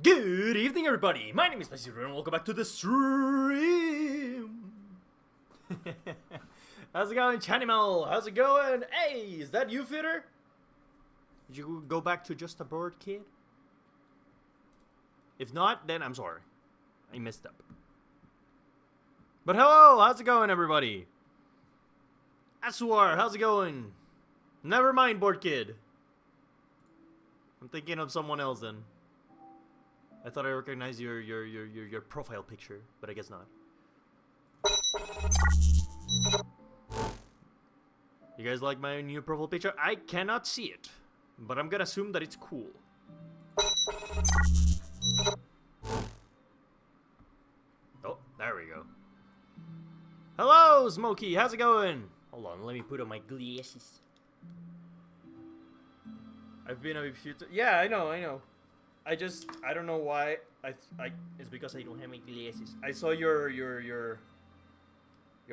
Good evening, everybody. My name is Spicy and welcome back to the stream. How's it going, Chanimal? How's it going? Hey, is that you, Fitter? Did you go back to just a bored kid? If not, then I'm sorry. I messed up. But hello, how's it going, everybody? Aswar, how's it going? Never mind, bored kid. I'm thinking of someone else then. I thought I recognized your profile picture, but I guess not. You guys like my new profile picture? I cannot see it, but I'm gonna assume that it's cool. Oh, there we go. Hello, Smokey. How's it going? Hold on, let me put on my glasses. I've been a few. Yeah, I know. I don't know why. It's because I don't have my glasses. I saw your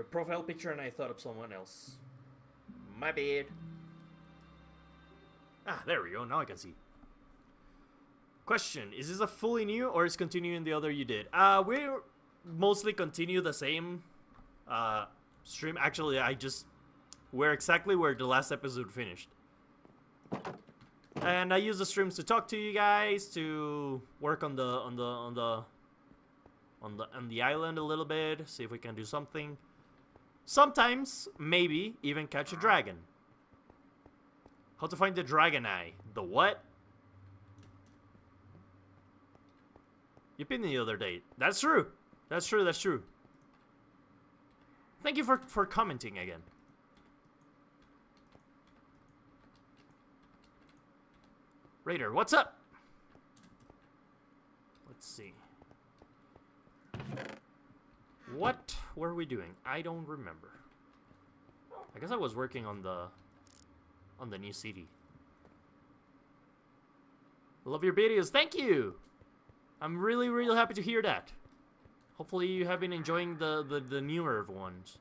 profile picture and I thought of someone else. My bad. Ah, there we go. Now I can see. Question: is this a fully new or is continuing the other you did? We mostly continue the same stream. Actually, we're exactly where the last episode finished. And I use the streams to talk to you guys, to work on the island a little bit, see if we can do something. Sometimes, maybe, even catch a dragon. How to find the dragon eye? The what? You pinned me the other day. That's true. That's true. Thank you for commenting again. Raider, what's up? Let's see. What were we doing? I don't remember. I guess I was working on the new CD. Love your videos. Thank you. I'm really happy to hear that. Hopefully you have been enjoying the newer ones.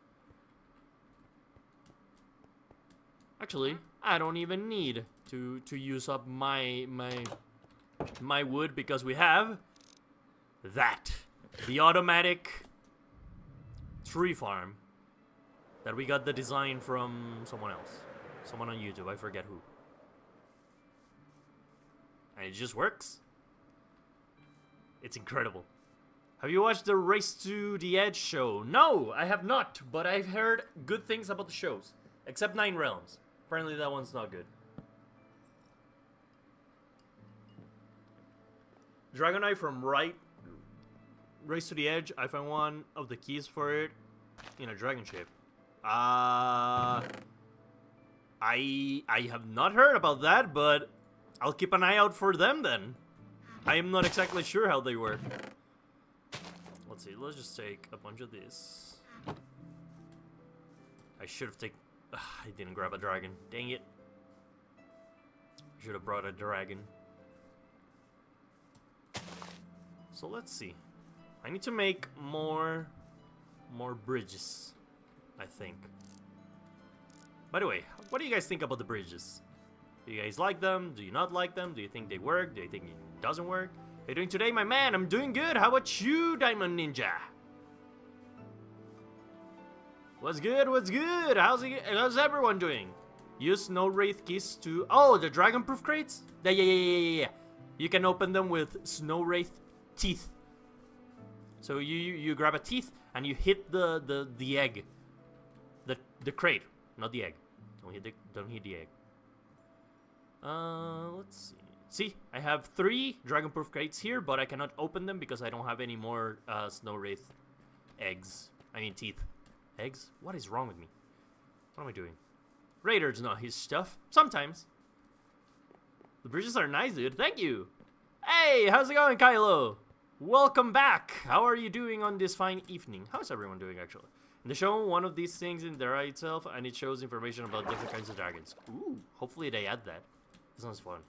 Actually, I don't even need to use up my wood because we have that. The automatic tree farm that we got the design from someone else. Someone on YouTube, I forget who. And it just works. It's incredible. Have you watched the Race to the Edge show? No, I have not, but I've heard good things about the shows. Except 9 Realms. Apparently that one's not good. Dragonite from Race to the Edge. I found one of the keys for it in a dragon ship. I have not heard about that, but I'll keep an eye out for them then. I am not exactly sure how they work. Let's see. Let's just take a bunch of this. I should have taken. I didn't grab a dragon. Dang it. I should have brought a dragon. So let's see. I need to make more bridges, I think. By the way, what do you guys think about the bridges? Do you guys like them? Do you not like them? Do you think they work? Do you think it doesn't work? How you doing today, my man? I'm doing good. How about you, Diamond Ninja? What's good? What's good? How's everyone doing? Use Snow Wraith keys to... Oh, the dragon-proof crates? Yeah. You can open them with Snow Wraith teeth. So you grab a teeth and you hit the egg. The crate, not the egg. Don't hit the egg. Let's see. See, I have 3 dragon-proof crates here, but I cannot open them because I don't have any more Snow Wraith eggs. I mean teeth. Eggs? What is wrong with me? What am I doing? Raider's not his stuff. Sometimes. The bridges are nice, dude. Thank you. Hey, how's it going, Kylo? Welcome back. How are you doing on this fine evening? How's everyone doing, actually? In the show, one of these things in there itself, and it shows information about different kinds of dragons. Ooh, hopefully they add that. This sounds fun.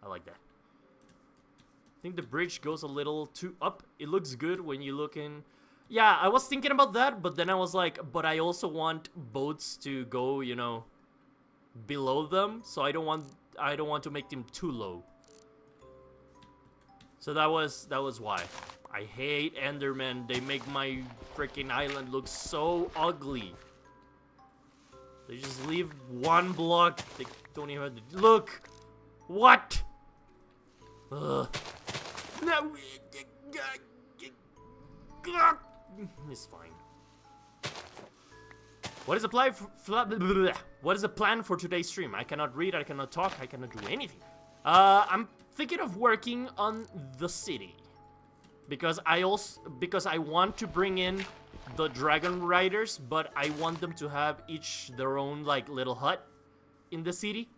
I like that. I think the bridge goes a little too up. It looks good when you look in... Yeah, I was thinking about that, but then I was like, but I also want boats to go, you know, below them, so I don't want to make them too low. So that was why. I hate Endermen. They make my freaking island look so ugly. They just leave one block. They don't even have to look. What? Ugh. No. It's fine. What is the plan what is the plan for today's stream? I cannot read, I cannot talk, I cannot do anything. I'm thinking of working on the city. Because I want to bring in the dragon riders, but I want them to have each their own like little hut in the city.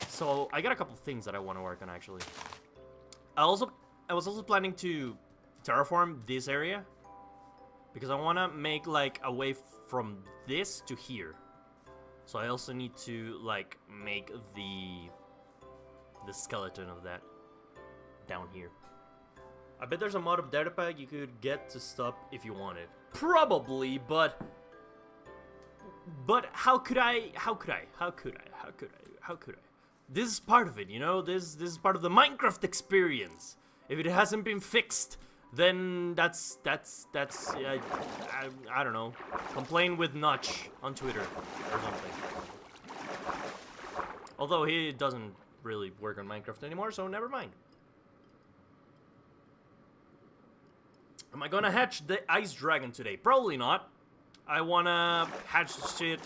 So I got a couple things that I want to work on actually. I was also planning to terraform this area because I want to make like a way from this to here. So I also need to like make the skeleton of that down here. I bet there's a mod of data pack you could get to stop if you wanted. Probably, but how could I? This is part of it, you know? This is part of the Minecraft experience. If it hasn't been fixed, then that's I don't know. Complain with Notch on Twitter or something. Although he doesn't really work on Minecraft anymore, so never mind. Am I gonna hatch the ice dragon today? Probably not. I wanna hatch shit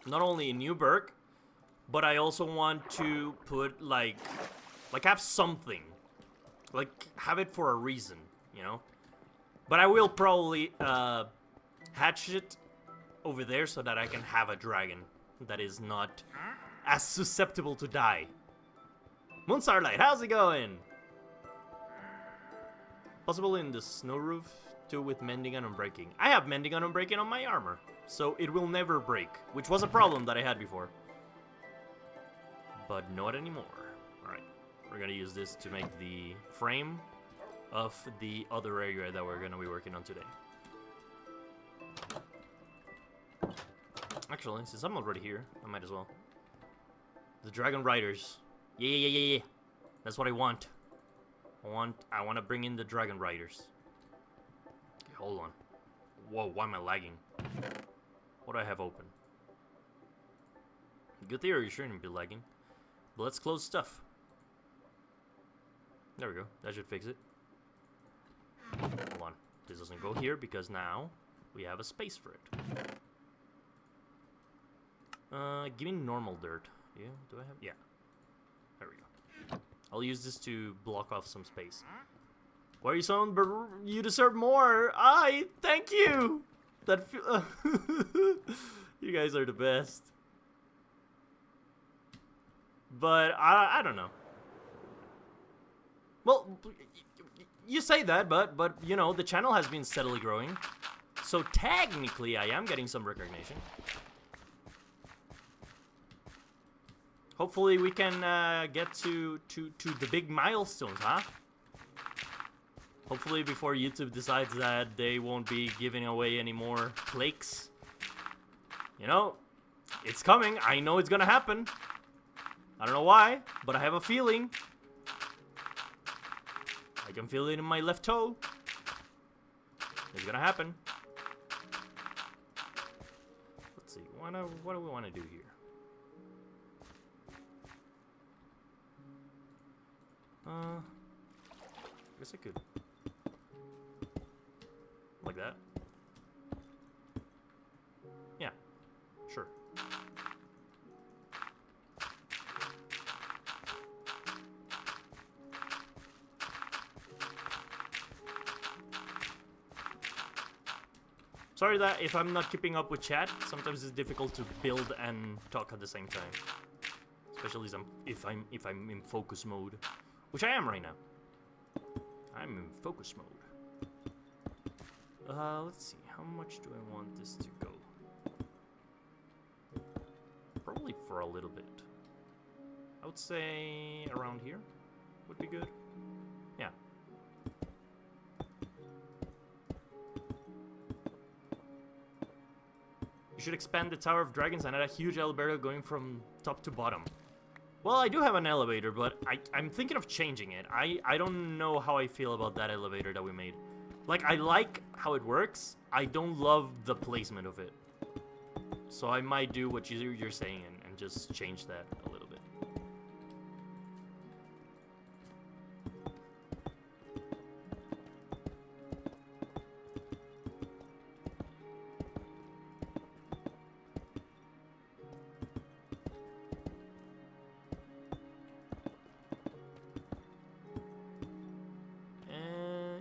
not only in New Berk, but I also want to put like have something. Like have it for a reason, you know? But I will probably hatch it over there so that I can have a dragon that is not as susceptible to die. Moon Starlight, how's it going? Possible in the snow roof too with mending and unbreaking. I have mending and unbreaking on my armor, so it will never break, which was a problem that I had before. But not anymore. Alright, we're gonna use this to make the frame of the other area that we're gonna be working on today. Actually, since I'm already here, I might as well. The Dragon Riders. Yeah. That's what I want. I want to bring in the Dragon Riders. Okay, hold on. Whoa, why am I lagging? What do I have open? Good theory, you shouldn't be lagging. But let's close stuff. There we go. That should fix it. Hold on. This doesn't go here because now we have a space for it. Give me normal dirt. Yeah, do I have? Yeah. There we go. I'll use this to block off some space. Why are you so you deserve more? Thank you. That you guys are the best. But I don't know. Well, you say that, but you know the channel has been steadily growing, so technically I am getting some recognition. Hopefully we can get to the big milestones, huh? Hopefully before YouTube decides that they won't be giving away any more plaques. You know, it's coming. I know it's gonna happen. I don't know why, but I have a feeling. I can feel it in my left toe. It's gonna happen. Let's see. What do we want to do here? I guess I could. Like that. Yeah, sure. Sorry that if I'm not keeping up with chat, sometimes it's difficult to build and talk at the same time. Especially if I'm in focus mode. Which I am right now. I'm in focus mode. Let's see. How much do I want this to go? Probably for a little bit. I would say around here would be good. Yeah. You should expand the Tower of Dragons and add a huge elevator going from top to bottom. Well, I do have an elevator, but I'm thinking of changing it. I don't know how I feel about that elevator that we made. Like, I like how it works. I don't love the placement of it. So I might do what you're saying and just change that a little bit.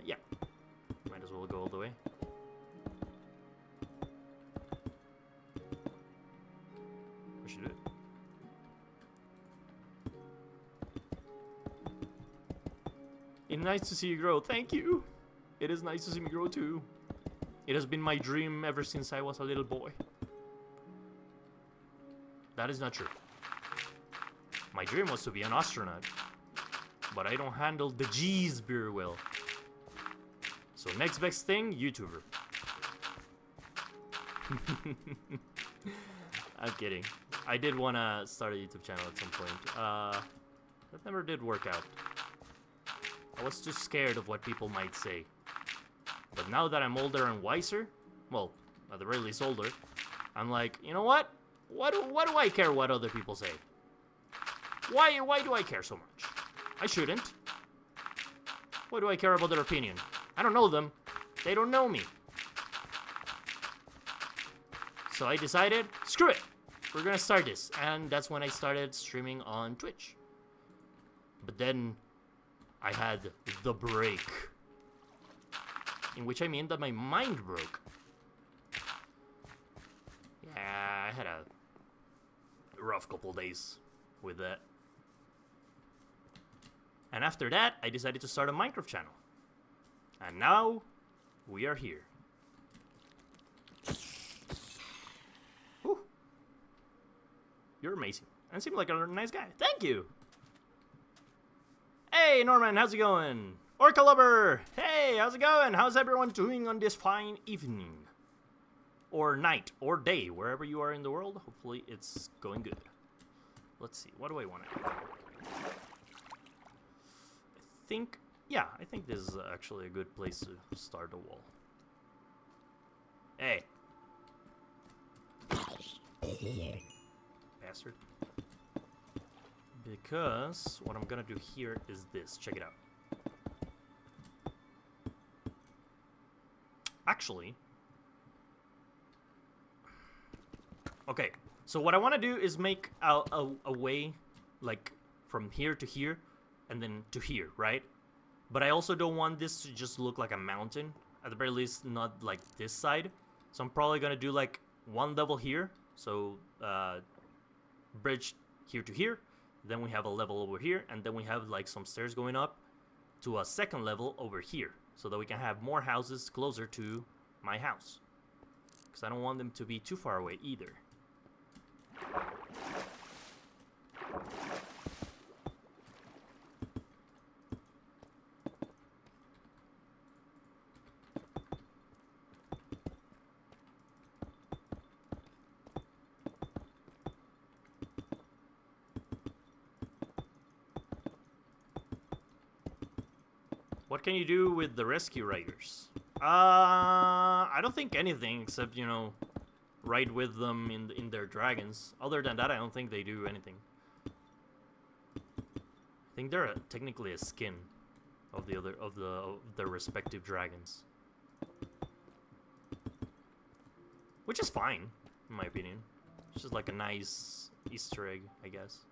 Yeah. Might as well go all the way. We should do it. It's nice to see you grow. Thank you. It is nice to see me grow too. It has been my dream ever since I was a little boy. That is not true. My dream was to be an astronaut, but I don't handle the G's very well. So next best thing, YouTuber. I'm kidding. I did want to start a YouTube channel at some point. That never did work out. I was too scared of what people might say. But now that I'm older and wiser, well, at the very least older, I'm like, you know what? What do I care what other people say? Why do I care so much? I shouldn't. Why do I care about their opinion? I don't know them. They don't know me. So I decided, screw it. We're gonna start this. And that's when I started streaming on Twitch. But then I had the break. In which I mean that my mind broke. Yeah, I had a rough couple days with that. And after that, I decided to start a Minecraft channel. And now, we are here. Whew. You're amazing. And seem like a nice guy. Thank you! Hey, Norman, how's it going? Orca Lover! Hey, how's it going? How's everyone doing on this fine evening? Or night, or day, wherever you are in the world. Hopefully it's going good. Let's see, what do I want to do? I think this is actually a good place to start a wall. Hey! Bastard. Because what I'm gonna do here is this. Check it out. Actually, okay, so what I want to do is make a way, like, from here to here, and then to here, right? But I also don't want this to just look like a mountain, at the very least, not like this side. So I'm probably gonna do, like, one level here, so, bridge here to here, then we have a level over here, and then we have, like, some stairs going up to a second level over here, so that we can have more houses closer to my house. Because I don't want them to be too far away either. What can you do with the rescue riders? I don't think anything except, you know, ride with them in their dragons. Other than that, I don't think they do anything. I think they're technically a skin of their respective dragons, which is fine in my opinion. It's just like a nice Easter egg, I guess.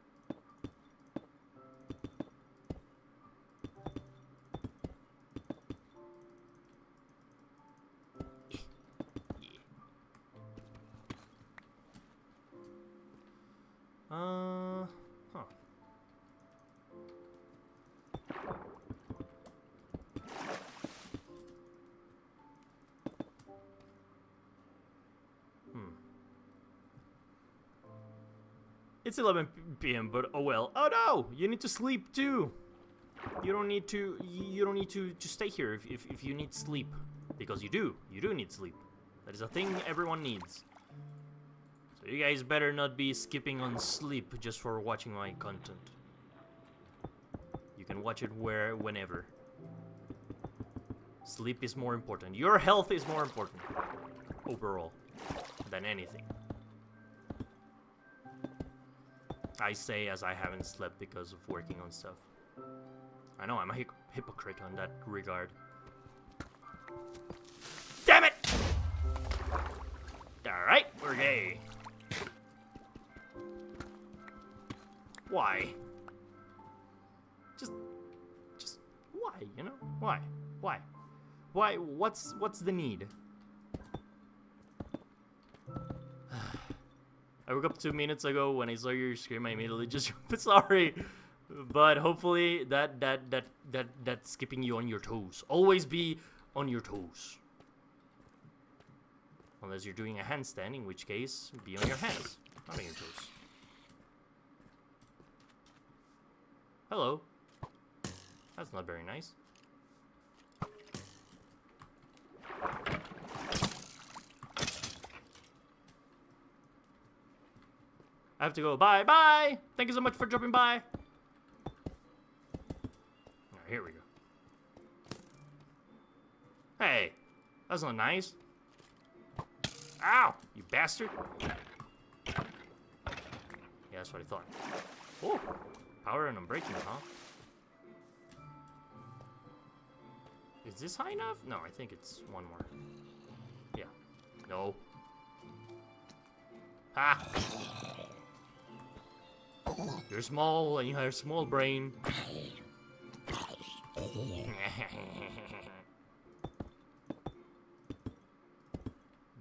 It's 11 p.m. but oh well. Oh no! You need to sleep too. You don't need to stay here if you need sleep, because you do need sleep. That is a thing everyone needs. So So you guys better not be skipping on sleep just for watching my content. You can watch it whenever. Sleep is more important. Your health is more important overall than anything. I say as I haven't slept because of working on stuff. I know I'm a hypocrite on that regard. Damn it! Alright, we're gay. Why? Just why, you know? Why? Why? Why? What's the need? I woke up 2 minutes ago when I saw your scream. I immediately just sorry, but hopefully that's keeping you on your toes. Always be on your toes, unless you're doing a handstand, in which case be on your hands, not on your toes. Hello. That's not very nice. I have to go. Bye, bye. Thank you so much for dropping by. Alright, here we go. Hey, that's not nice. Ow, you bastard. Yeah, that's what I thought. Oh, power and I'm breaking, huh? Is this high enough? No, I think it's one more. Yeah. No. Ha! You're small and you have a small brain.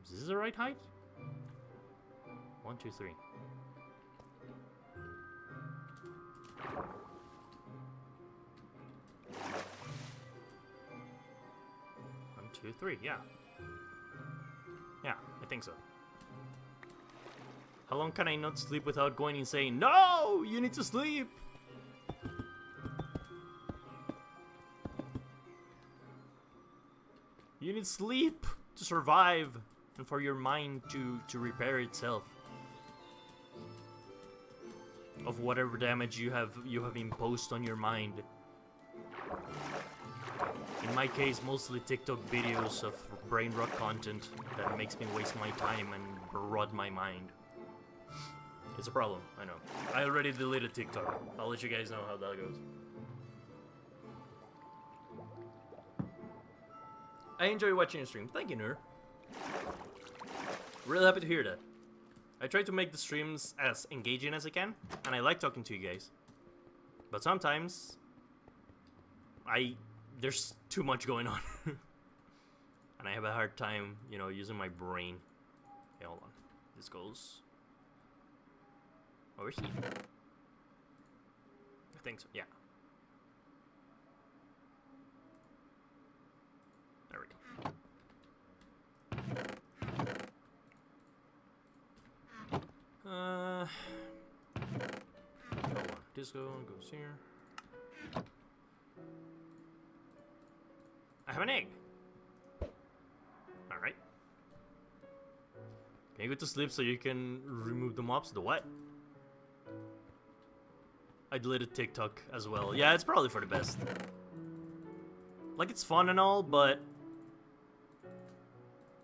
Is this the right height? 1, 2, 3. 1, 2, 3. Yeah. Yeah, I think so. How long can I not sleep without going insane? No! You need to sleep! You need sleep to survive and for your mind to repair itself of whatever damage you have imposed on your mind. In my case, mostly TikTok videos of brain rot content that makes me waste my time and rot my mind. It's a problem, I know. I already deleted TikTok. I'll let you guys know how that goes. I enjoy watching your stream. Thank you, Nur. Really happy to hear that. I try to make the streams as engaging as I can, and I like talking to you guys. But sometimes, there's too much going on. And I have a hard time, you know, using my brain. Okay, hold on. This goes over here. I think so, yeah. There we go. Hold on. Disco goes here. I have an egg. Alright. Can you go to sleep so you can remove the mobs? The what? I deleted TikTok as well. Yeah, it's probably for the best. Like, it's fun and all, but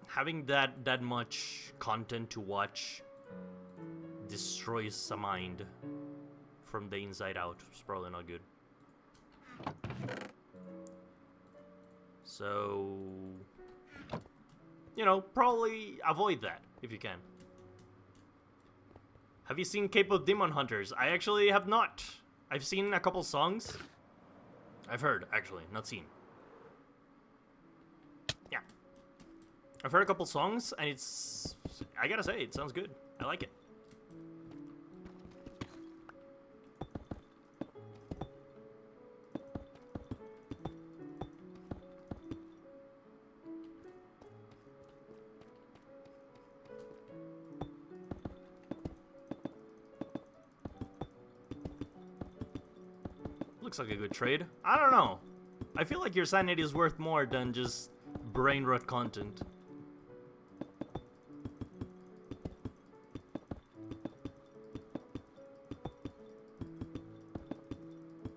having that much content to watch destroys a mind from the inside out. It's probably not good. So, you know, probably avoid that if you can. Have you seen K-pop Demon Hunters? I actually have not. I've seen a couple songs. I've heard, actually, not seen. Yeah. I've heard a couple songs, and it's... I gotta say, it sounds good. I like it. Looks like a good trade. I don't know. I feel like your sanity is worth more than just brain rot content.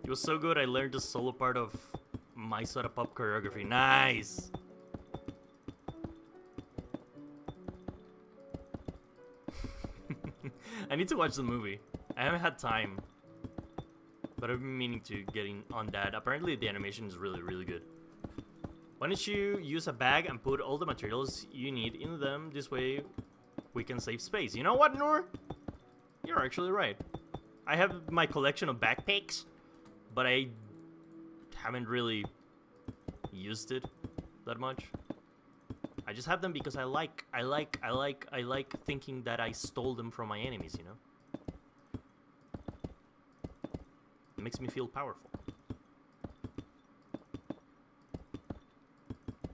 It was so good I learned the solo part of my Soda Pop choreography. Nice! I need to watch the movie. I haven't had time. But I've been meaning to get in on that. Apparently the animation is really, really good. Why don't you use a bag and put all the materials you need in them? This way we can save space. You know what, Noor? You're actually right. I have my collection of backpacks, but I haven't really used it that much. I just have them because I like thinking that I stole them from my enemies, you know? It makes me feel powerful.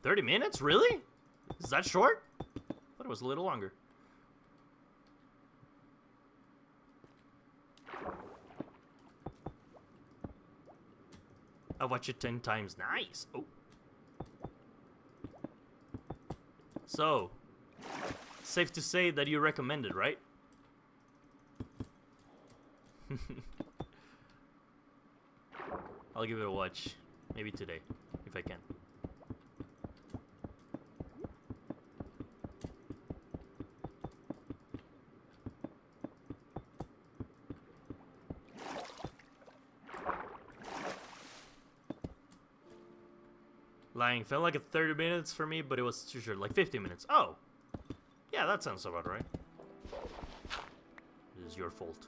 30 minutes? Really? Is that short? I thought it was a little longer. I watched it 10 times. Nice. Oh. So, safe to say that you recommend it, right? I'll give it a watch. Maybe today, if I can. Lying felt like a 30 minutes for me, but it was too short, like 50 minutes. Oh! Yeah, that sounds about right. This is your fault.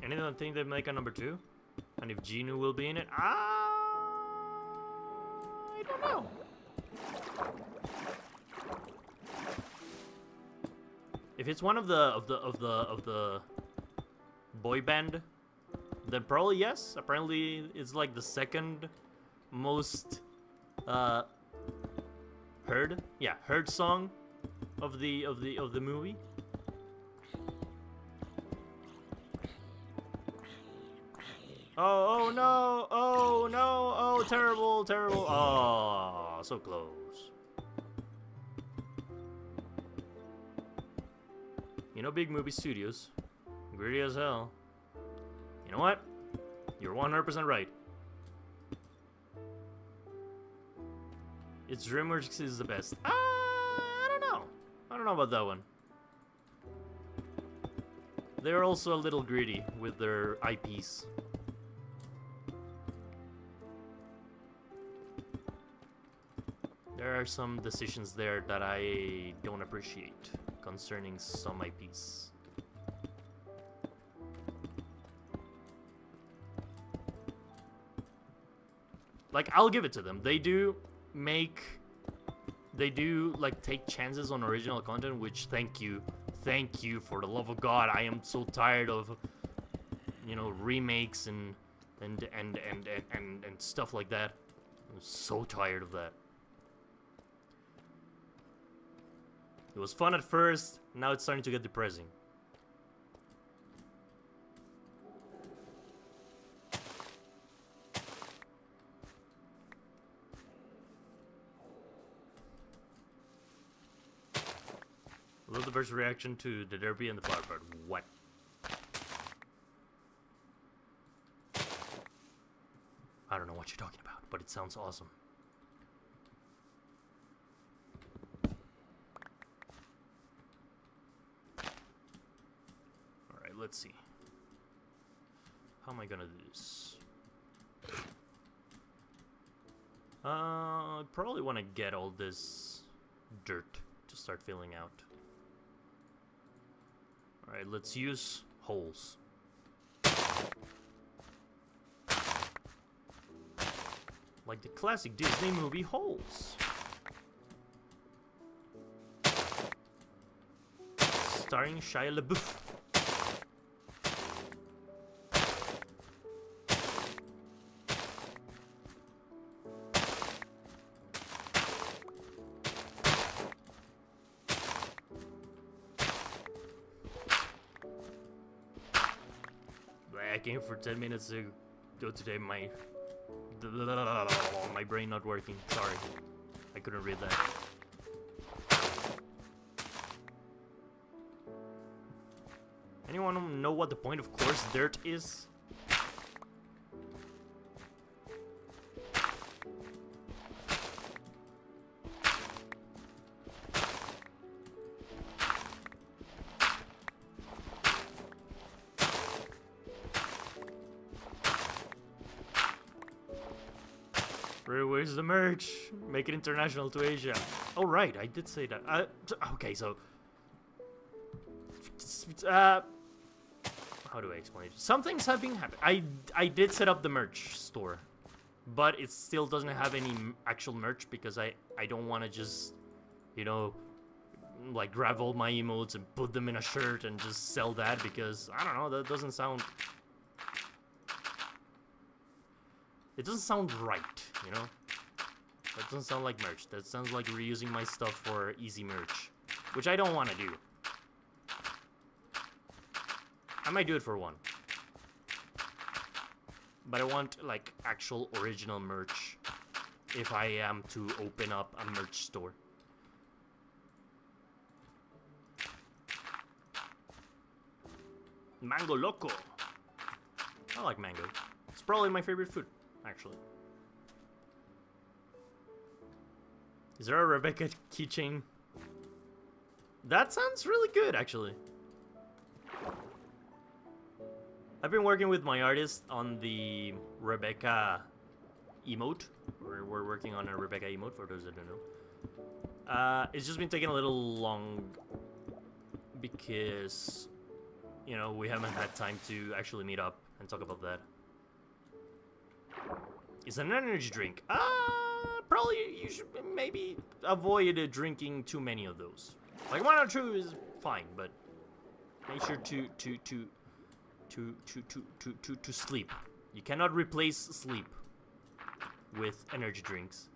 Anyone think they make a number 2? And if Genu will be in it? I don't know. If it's one of the boy band, then probably yes. Apparently, it's like the second most heard song of the movie. Oh no! Oh no! Oh, terrible, terrible! Oh, so close. You know, big movie studios, greedy as hell. You know what? You're 100% right. It's DreamWorks is the best. I don't know. I don't know about that one. They're also a little greedy with their IPs. There are some decisions there that I don't appreciate concerning some IPs. Like, I'll give it to them. They do like take chances on original content, which thank you for the love of God. I am so tired of, you know, remakes and stuff like that. I'm so tired of that. It was fun at first, now it's starting to get depressing. Love the first reaction to the derby and the flower part. What? I don't know what you're talking about, but it sounds awesome. Let's see. How am I gonna do this? I probably want to get all this dirt to start filling out. Alright, let's use holes. Like the classic Disney movie Holes. Starring Shia LaBeouf. I came for 10 minutes to Oh, today my brain not working. Sorry, I couldn't read that. Anyone know what the point of coarse dirt is? Where's the merch? Make it international to Asia. Oh right, I did say that. Okay, so how do I explain it? Some things have been happening. I did set up the merch store, but it still doesn't have any actual merch because I don't want to just, you know, like grab all my emotes and put them in a shirt and just sell that, because I don't know, that doesn't sound. It doesn't sound right, you know? That doesn't sound like merch. That sounds like reusing my stuff for easy merch, which I don't want to do. I might do it for one. But I want, like, actual original merch if I am to open up a merch store. Mango Loco. I like mango. It's probably my favorite food, actually. Is there a Rebecca keychain? That sounds really good, actually. I've been working with my artist on the Rebecca emote. We're working on a Rebecca emote, for those that don't know. It's just been taking a little long because, you know, we haven't had time to actually meet up and talk about that. It's an energy drink. Probably you should maybe avoid drinking too many of those. Like 1 or 2 is fine, but make sure to sleep. You cannot replace sleep with energy drinks.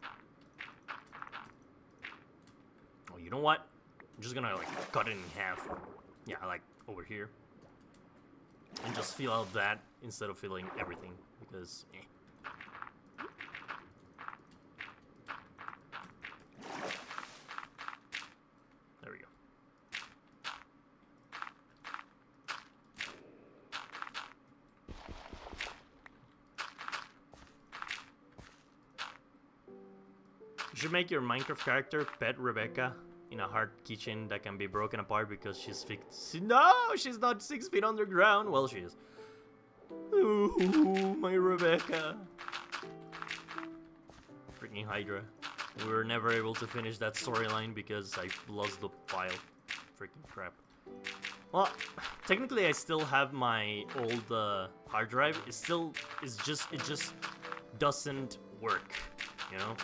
Oh, you know what? I'm just gonna like cut it in half. Yeah, like over here. And just fill out that instead of filling everything, because There we go. You should make your Minecraft character Pet Rebecca in a hard kitchen that can be broken apart because she's fixed. No, she's not 6 feet underground. Well, she is. Ooh, my Rebecca. Freaking Hydra. We were never able to finish that storyline because I lost the file. Freaking crap. Well, technically I still have my old hard drive. It just doesn't work, you know?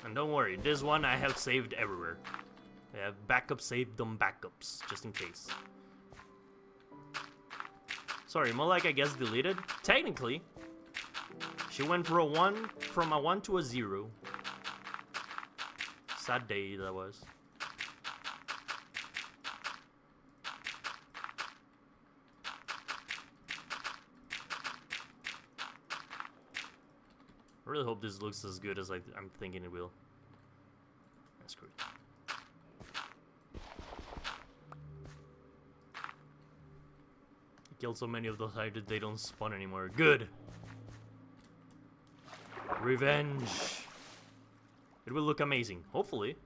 And don't worry, this one I have saved everywhere. I have backup saved on backups, just in case. Sorry, more like I guess deleted. Technically, she went from a 1 to a 0. Sad day that was. I really hope this looks as good as I'm thinking it will. That's great. Killed so many of those hydras they don't spawn anymore. Good! Revenge! It will look amazing, hopefully.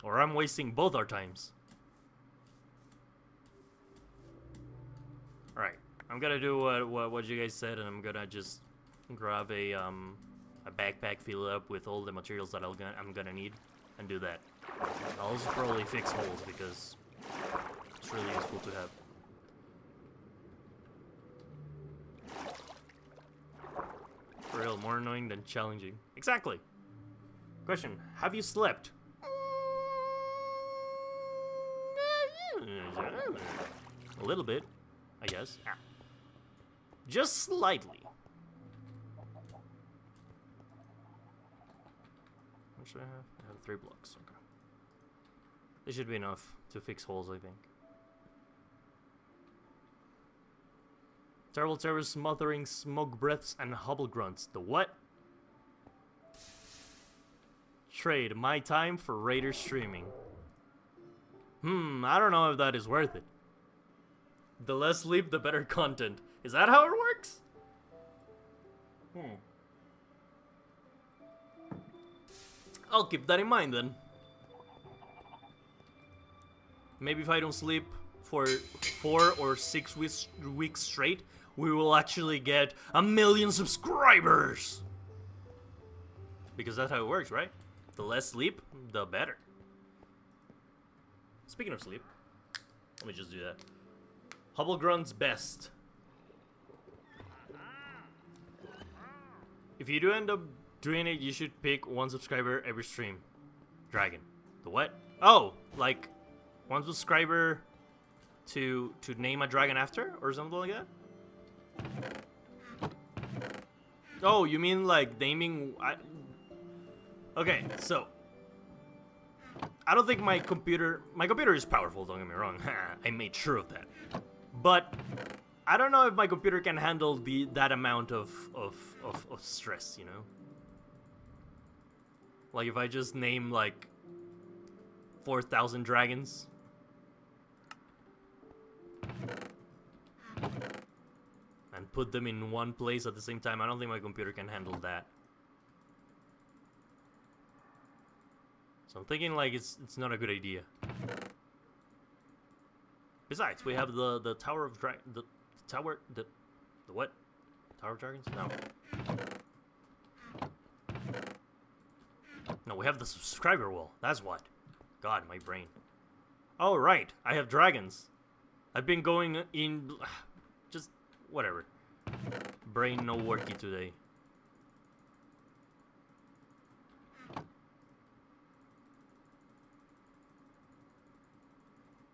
Or I'm wasting both our times. Alright, I'm gonna do what you guys said, and I'm gonna just grab a backpack, fill it up with all the materials that I'm gonna need, and do that. I'll also probably fix holes because it's really useful to have. For real, more annoying than challenging. Exactly. Question: have you slept? A little bit, I guess. Just slightly. blocks do I have? I have 3 blocks. Okay. This should be enough to fix holes, I think. Terrible terrors, smothering smoke breaths, and hubble grunts. The what? Trade my time for Raider streaming. I don't know if that is worth it. The less sleep, the better content. Is that how it works? I'll keep that in mind then. Maybe if I don't sleep for 4 or 6 weeks straight, we will actually get 1 million subscribers. Because that's how it works, right? The less sleep, the better. Speaking of sleep, let me just do that. Hubble grunts best. If you do end up doing it, you should pick 1 subscriber every stream. Dragon. The what? Oh, like 1 subscriber to name a dragon after, or something like that? Oh, you mean like naming? Okay, so I don't think my computer is powerful. Don't get me wrong. I made sure of that. But I don't know if my computer can handle that amount of stress. You know, like if I just name like 4,000 dragons. And put them in one place at the same time. I don't think my computer can handle that. So I'm thinking like it's not a good idea. Besides, we have the Tower of the what? Tower of Dragons? No, we have the subscriber wall. That's what. God, my brain. Oh right, I have dragons. I've been going in. Just whatever. Brain no worky today.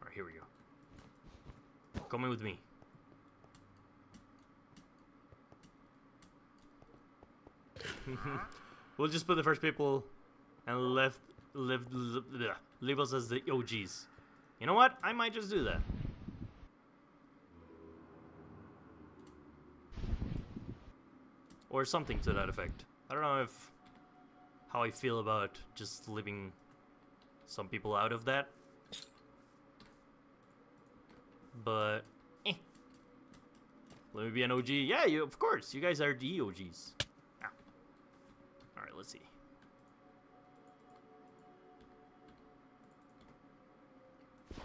Alright, here we go. Coming with me. We'll just put the first people and leave us as the OGs. You know what? I might just do that. Or something to that effect. I don't know how I feel about just leaving some people out of that. But let me be an OG. Yeah, of course. You guys are the OGs. Ah. Alright, let's see. I'm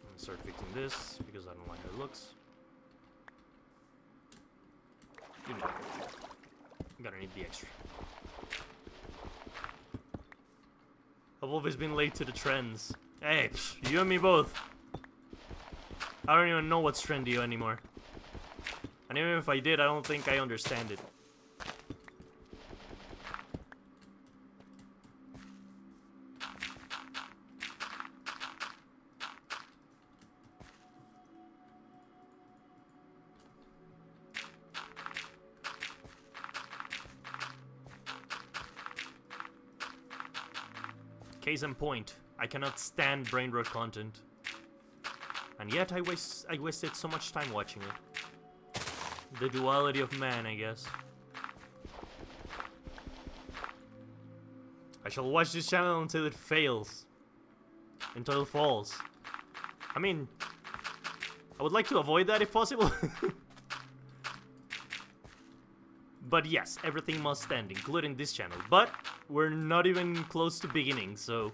gonna start fixing this because I don't like how it looks. You know, I'm gonna need the extra. I've always been late to the trends. Hey, you and me both. I don't even know what's trendy anymore. And even if I did, I don't think I understand it. Case in point, I cannot stand brain rot content. And yet I wasted so much time watching it. The duality of man, I guess. I shall watch this channel until it fails. Until it falls. I mean, I would like to avoid that if possible. But yes, everything must end, including this channel. But we're not even close to beginning, so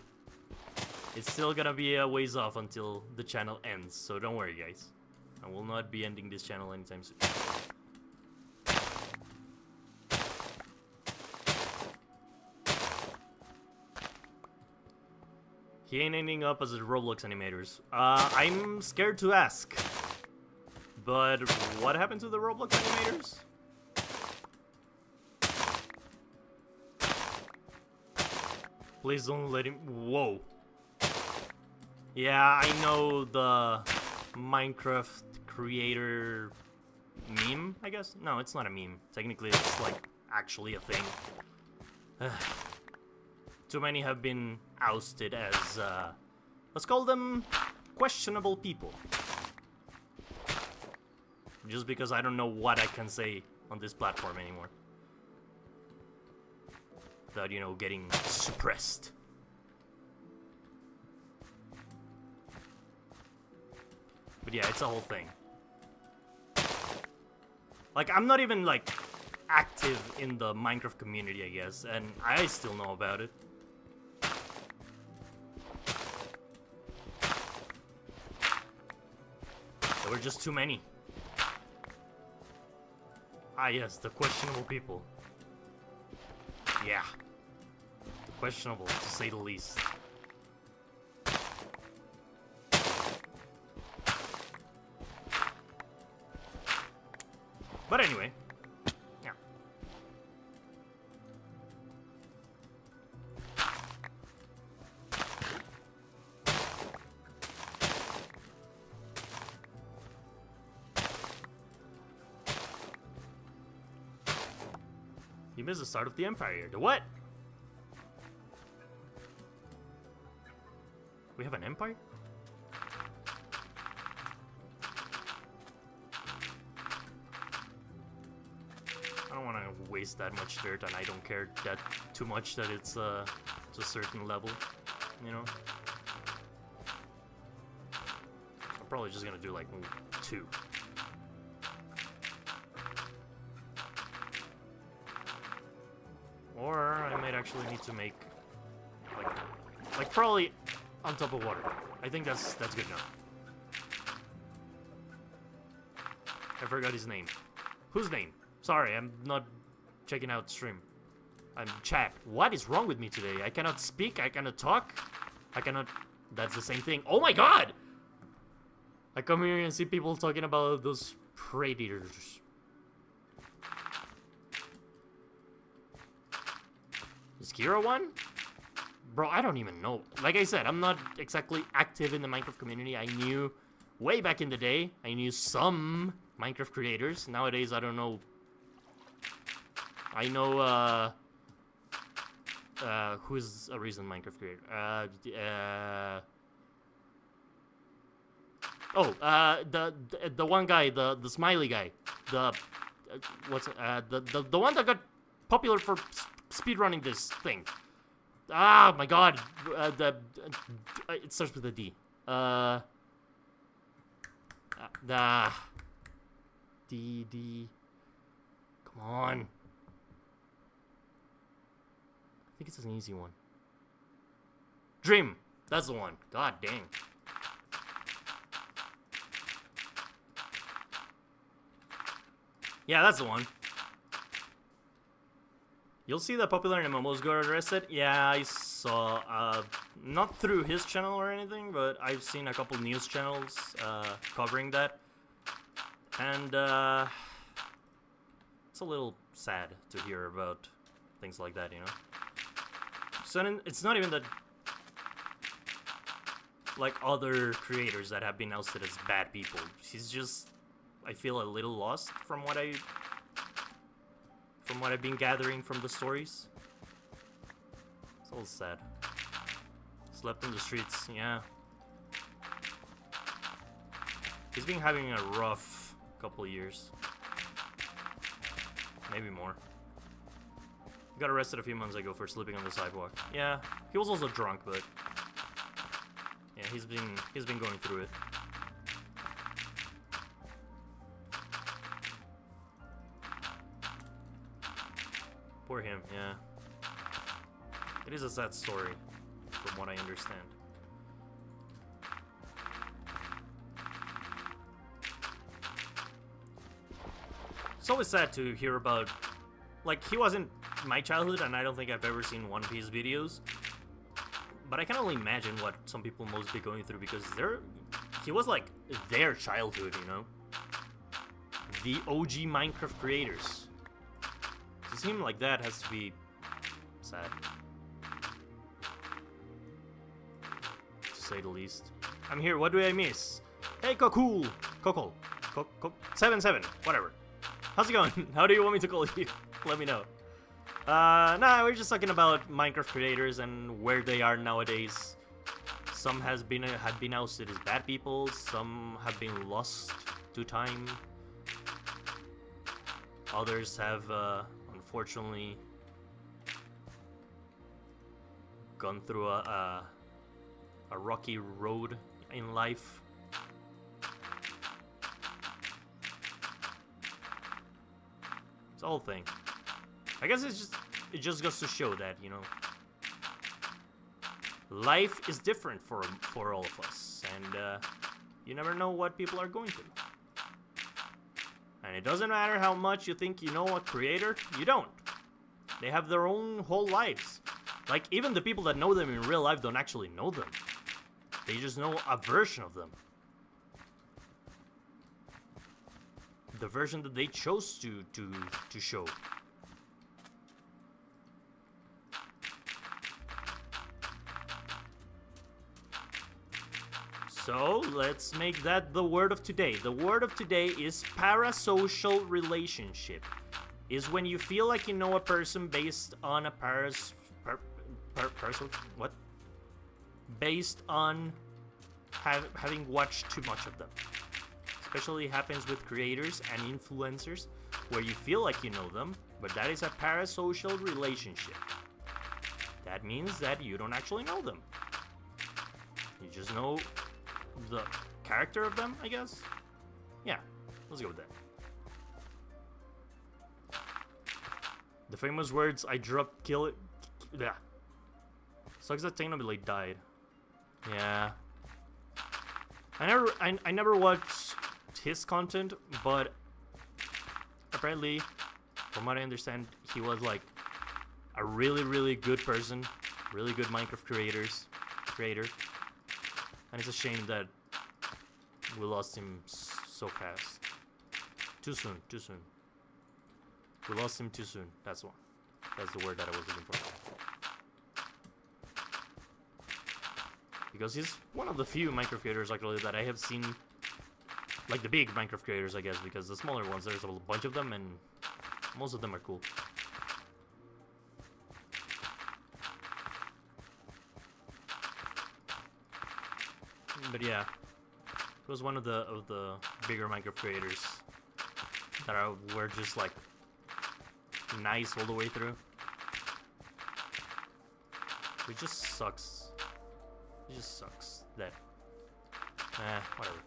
it's still gonna be a ways off until the channel ends. So don't worry, guys. I will not be ending this channel anytime soon. He ain't ending up as a Roblox animators. I'm scared to ask. But what happened to the Roblox animators? Please don't let him. Whoa. Yeah, I know the Minecraft creator meme, I guess? No, it's not a meme. Technically, it's like actually a thing. too many have been ousted as, let's call them questionable people. Just because I don't know what I can say on this platform anymore. Without, you know, getting suppressed. But yeah, it's a whole thing. Like, I'm not even, like, active in the Minecraft community, I guess, and I still know about it. There were just too many. Ah, yes, the questionable people. Yeah. Questionable, to say the least. But anyway, yeah. You missed the start of the Empire. The what? We have an Empire? I don't want to waste that much dirt, and I don't care that too much that it's to a certain level, you know? I'm probably just gonna do like 2. Or I might actually need to make like probably on top of water. I think that's good enough. I forgot his name. Whose name? Sorry, I'm not checking out stream. I'm chat. What is wrong with me today? I cannot speak, I cannot talk, I cannot... That's the same thing. Oh my god! I come here and see people talking about those predators. Is Kira one? Bro, I don't even know. Like I said, I'm not exactly active in the Minecraft community. I knew way back in the day, I knew some Minecraft creators. Nowadays, I don't know. I know, who's a recent Minecraft creator? The one guy, the smiley guy. The one that got popular for speedrunning this thing. Ah, my god. It starts with a D. D. Come on. I think it's an easy one. Dream. That's the one. God dang. Yeah, that's the one. You'll see that popular MMOs got arrested. Yeah, I saw, not through his channel or anything, but I've seen a couple news channels covering that. And it's a little sad to hear about things like that, you know? So it's not even that, like, other creators that have been ousted as bad people. He's just, I feel a little lost from what I've been gathering from the stories. It's all sad. Slept in the streets, yeah. He's been having a rough couple of years. Maybe more. He got arrested a few months ago for sleeping on the sidewalk. Yeah, he was also drunk, but yeah, he's been going through it. Poor him, yeah. It is a sad story, from what I understand. It's always sad to hear about, like, he wasn't my childhood, and I don't think I've ever seen One Piece videos. But I can only imagine what some people must be going through, because he was like their childhood, you know? The OG Minecraft creators. To seem like that has to be sad. To say the least. I'm here, what do I miss? Hey, Cocool! 77, whatever. How's it going? How do you want me to call you? Let me know. Nah, we're just talking about Minecraft creators and where they are nowadays. Some had been ousted as bad people. Some have been lost to time. Others have, unfortunately, gone through a rocky road in life. It's a whole thing. I guess it just goes to show that, you know, life is different for all of us, and you never know what people are going through. And it doesn't matter how much you think you know a creator, you don't. They have their own whole lives. Like, even the people that know them in real life don't actually know them. They just know a version of them. The version that they chose to show. So, let's make that the word of today. The word of today is parasocial relationship. Is when you feel like you know a person based on a what? Based on having watched too much of them. Especially happens with creators and influencers, where you feel like you know them, but that is a parasocial relationship. That means that you don't actually know them. You just know the character of them, I guess? Yeah, let's go with that. The famous words, I dropped, kill it. Yeah. Sucks that Technoblade died. Yeah. I never watched his content, but apparently, from what I understand, he was like a really good person, really good Minecraft creator. And it's a shame that we lost him so fast. Too soon. We lost him too soon. That's one. That's the word that I was looking for. Because he's one of the few Minecraft creators actually that I have seen, like the big Minecraft creators, I guess, because the smaller ones, there's a bunch of them, and most of them are cool. But yeah, he was one of the bigger Minecraft creators that were just like nice all the way through. It just sucks. It just sucks that. Whatever.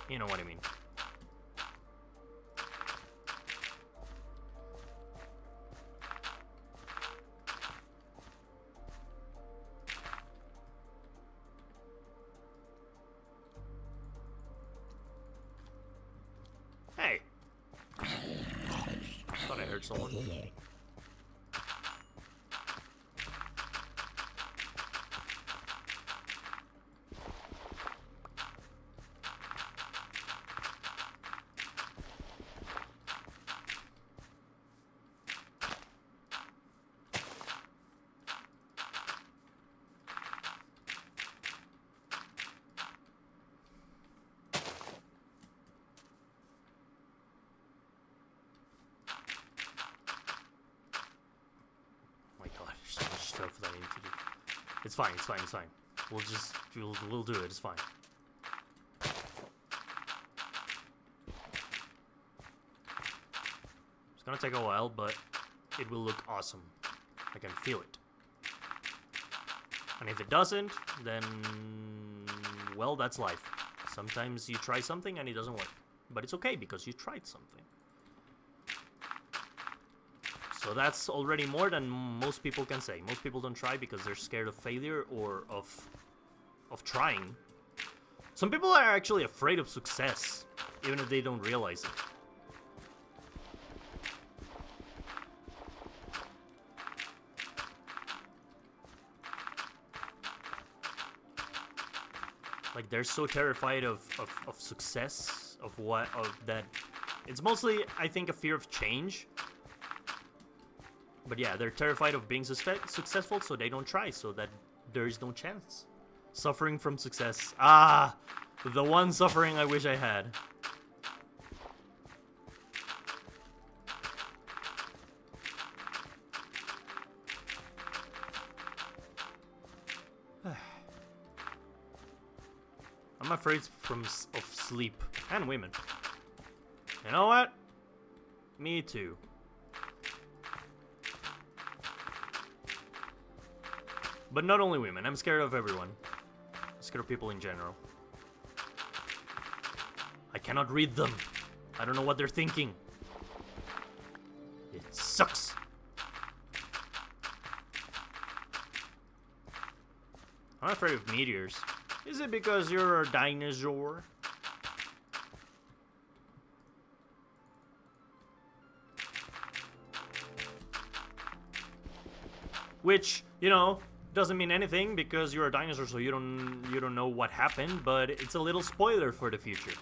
You know what I mean. Hey! Thought I heard someone. Stuff that I need to do. It's fine. We'll do it. It's fine. It's gonna take a while, but it will look awesome. I can feel it. And if it doesn't, then well, that's life. Sometimes you try something and it doesn't work, but it's okay because you tried something. So that's already more than most people can say. Most people don't try because they're scared of failure or of trying. Some people are actually afraid of success, even if they don't realize it. Like they're so terrified of success, of that. It's mostly, I think, a fear of change. But yeah, they're terrified of being successful, so they don't try, so that there is no chance. Suffering from success. Ah, the one suffering I wish I had. I'm afraid of sleep and women. You know what? Me too. But not only women. I'm scared of everyone. I'm scared of people in general. I cannot read them. I don't know what they're thinking. It sucks. I'm afraid of meteors. Is it because you're a dinosaur? Which, you know, doesn't mean anything because you're a dinosaur, so you don't know what happened, but it's a little spoiler for the future.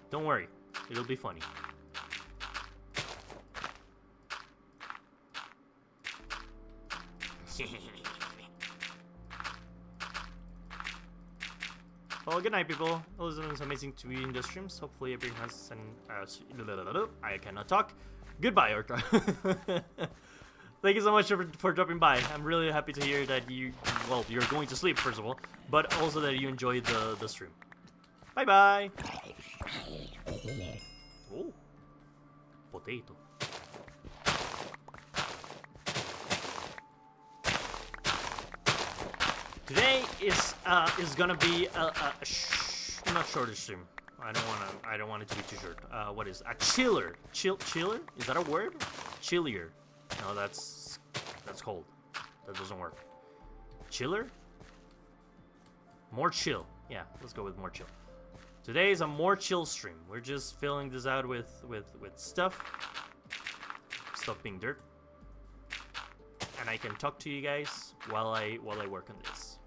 Don't worry, it'll be funny. Well, good night, people. It was amazing to be in the streams. Hopefully, everyone has an. I cannot talk. Goodbye, Orca. Thank you so much for dropping by. I'm really happy to hear that you're going to sleep, first of all, but also that you enjoyed the stream. Bye-bye. Oh, potato. Today is gonna be a not shorter stream. I don't want it to be too short. What is a chiller? Chiller? Is that a word? Chillier. No, that's cold. That doesn't work. Chiller? More chill. Yeah, let's go with more chill. Today is a more chill stream. We're just filling this out with stuff. Stuff being dirt. And I can talk to you guys while I work on this.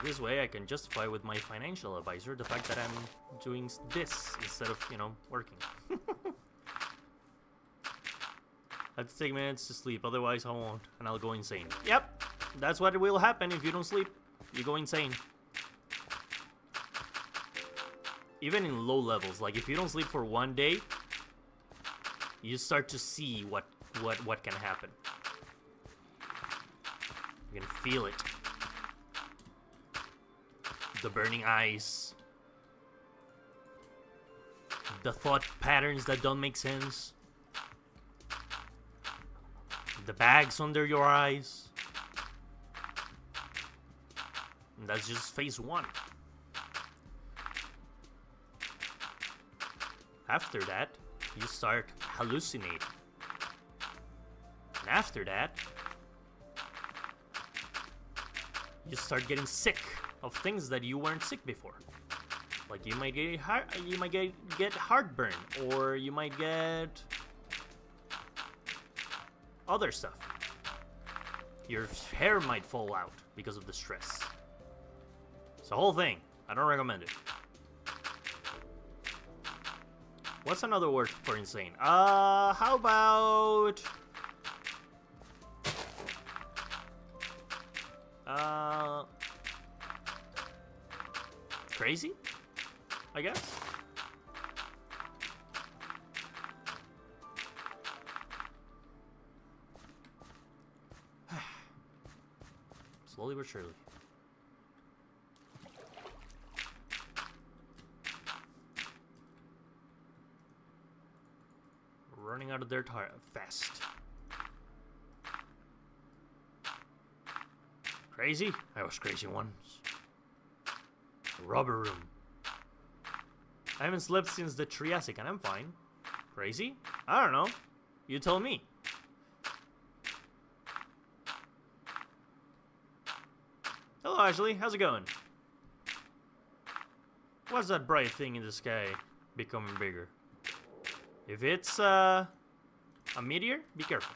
This way I can justify with my financial advisor the fact that I'm doing this instead of, you know, working. I have to take minutes to sleep, otherwise I won't, and I'll go insane. Yep, that's what will happen if you don't sleep. You go insane. Even in low levels, like if you don't sleep for one day, you start to see what can happen. You can feel it. The burning eyes, the thought patterns that don't make sense, the bags under your eyes. And that's just phase one. After that, you start hallucinating. And after that, you start getting sick of things that you weren't sick before. Like you might get heartburn, or you might get other stuff. Your hair might fall out because of the stress. It's a whole thing. I don't recommend it. What's another word for insane? How about crazy, I guess. Slowly but surely. Running out of dirt fast. Crazy? I was crazy once. Rubber room. I haven't slept since the Triassic and I'm fine. Crazy? I don't know. You tell me. Hello Ashley, how's it going? What's that bright thing in the sky becoming bigger? If it's a meteor, be careful.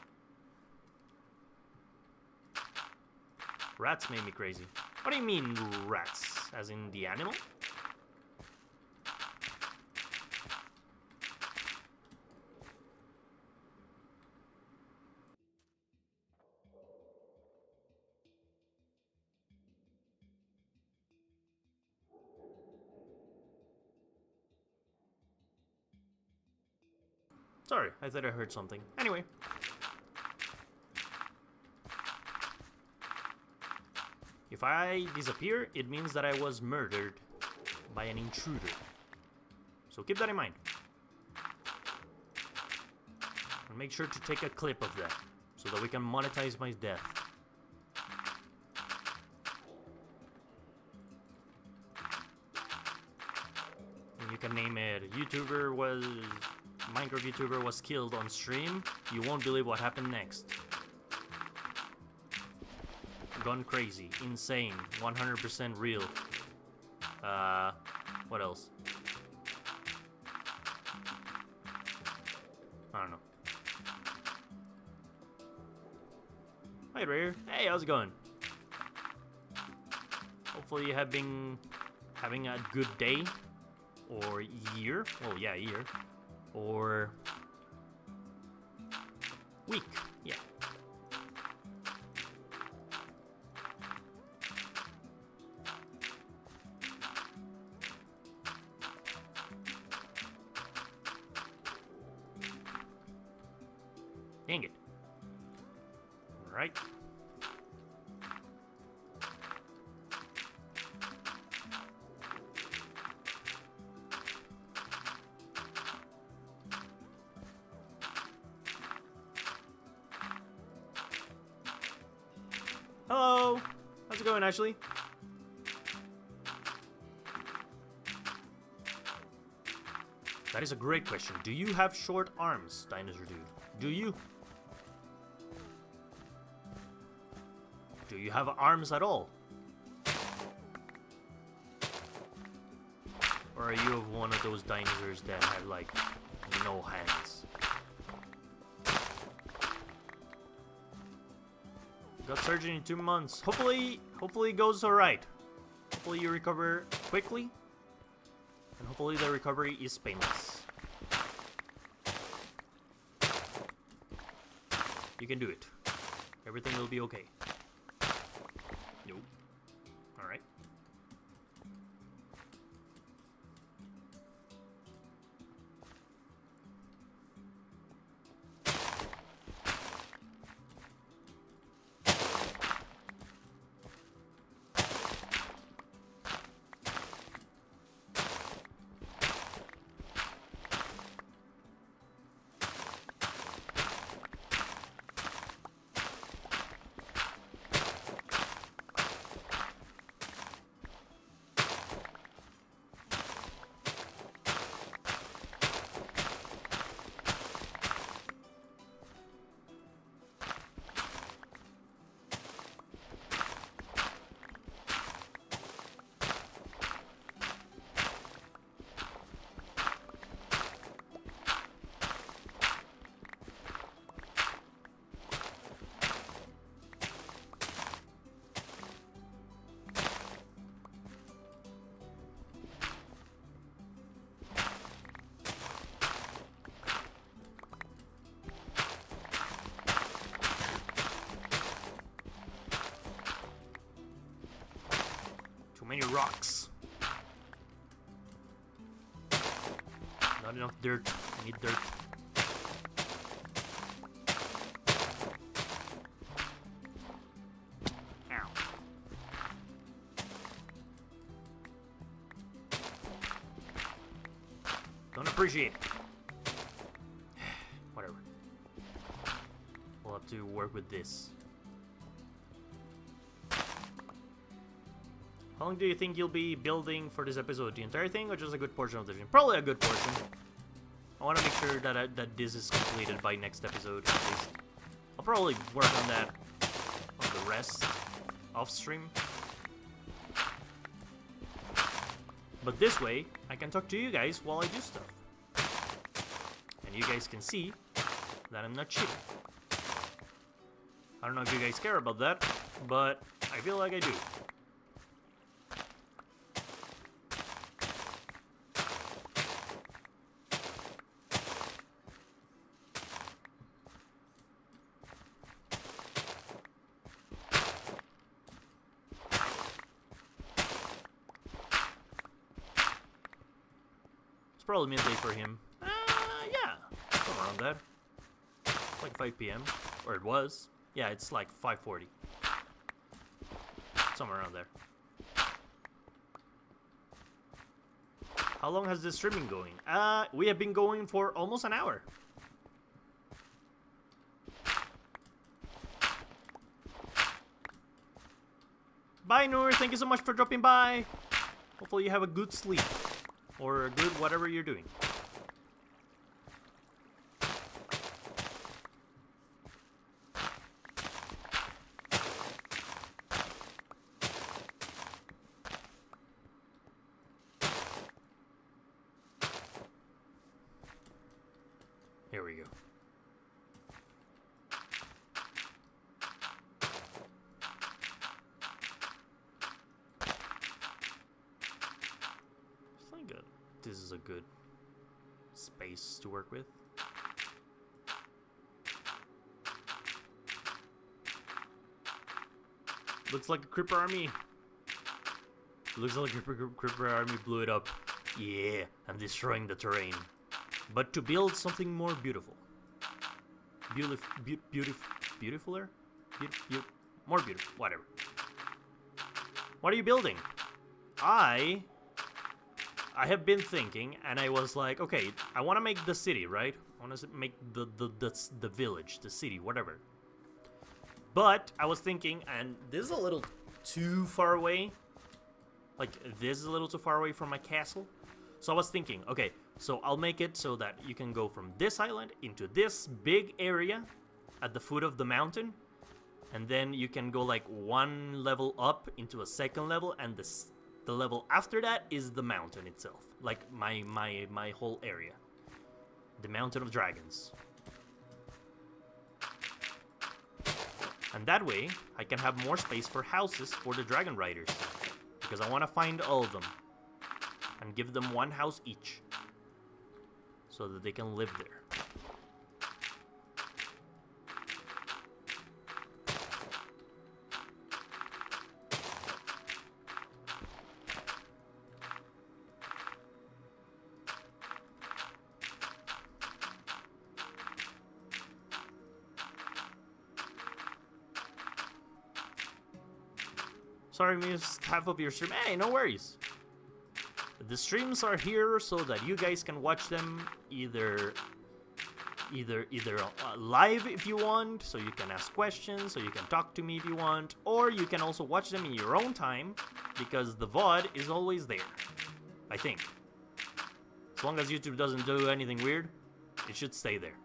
Rats made me crazy. What do you mean rats? As in the animal? Sorry, I thought I heard something. Anyway. If I disappear, it means that I was murdered by an intruder. So keep that in mind. And make sure to take a clip of that, so that we can monetize my death. And you can name it Minecraft YouTuber was killed on stream. You won't believe what happened next. Gone crazy, insane, 100% real. What else? I don't know. Hi, Raider. Hey, how's it going? Hopefully you have been having a good day. Or year. Well, yeah, year. Or week. Yeah. Dang it. All right. Hello. How's it going, Ashley? That is a great question. Do you have short arms, Dinosaur Dude? Do you? Do you have arms at all? Or are you of one of those dinosaurs that have, like, no hands? Got surgery in 2 months. Hopefully it goes alright. Hopefully you recover quickly. And hopefully the recovery is painless. You can do it. Everything will be okay. Nope. Alright. Too many rocks. Not enough dirt. I need dirt. Ow. Don't appreciate it. Whatever. We'll have to work with this. How long do you think you'll be building for this episode? The entire thing or just a good portion of the thing? Probably a good portion. I want to make sure that that this is completed by next episode, at least. I'll probably work on that on the rest off stream. But this way, I can talk to you guys while I do stuff. And you guys can see that I'm not cheating. I don't know if you guys care about that, but I feel like I do. Probably midday for him. Yeah, somewhere around that. It's like 5 p.m. Or it was. Yeah, it's like 5:40. Somewhere around there. How long has this stream been going? We have been going for almost an hour. Bye, Noor. Thank you so much for dropping by. Hopefully you have a good sleep. Or a good whatever you're doing. Here we go. I think this is a good space to work with. Looks like a creeper army. Looks like a creeper army blew it up. Yeah, I'm destroying the terrain. But to build something more beautiful. Beautifuler? More beautiful, whatever. What are you building? I have been thinking, and I was like, okay, I want to make the city, right? I want to make the village, the city, whatever. But I was thinking, and this is a little too far away. Like, this is a little too far away from my castle. So I was thinking, okay, so I'll make it so that you can go from this island into this big area at the foot of the mountain. And then you can go like one level up into a second level, and the level after that is the mountain itself. Like my whole area. The Mountain of Dragons. And that way, I can have more space for houses for the Dragon Riders. Because I want to find all of them. And give them one house each. So that they can live there. Sorry, I missed half of your stream. Hey, no worries. The streams are here so that you guys can watch them either live if you want, so you can ask questions, so you can talk to me if you want, or you can also watch them in your own time, because the VOD is always there, I think. As long as YouTube doesn't do anything weird, it should stay there.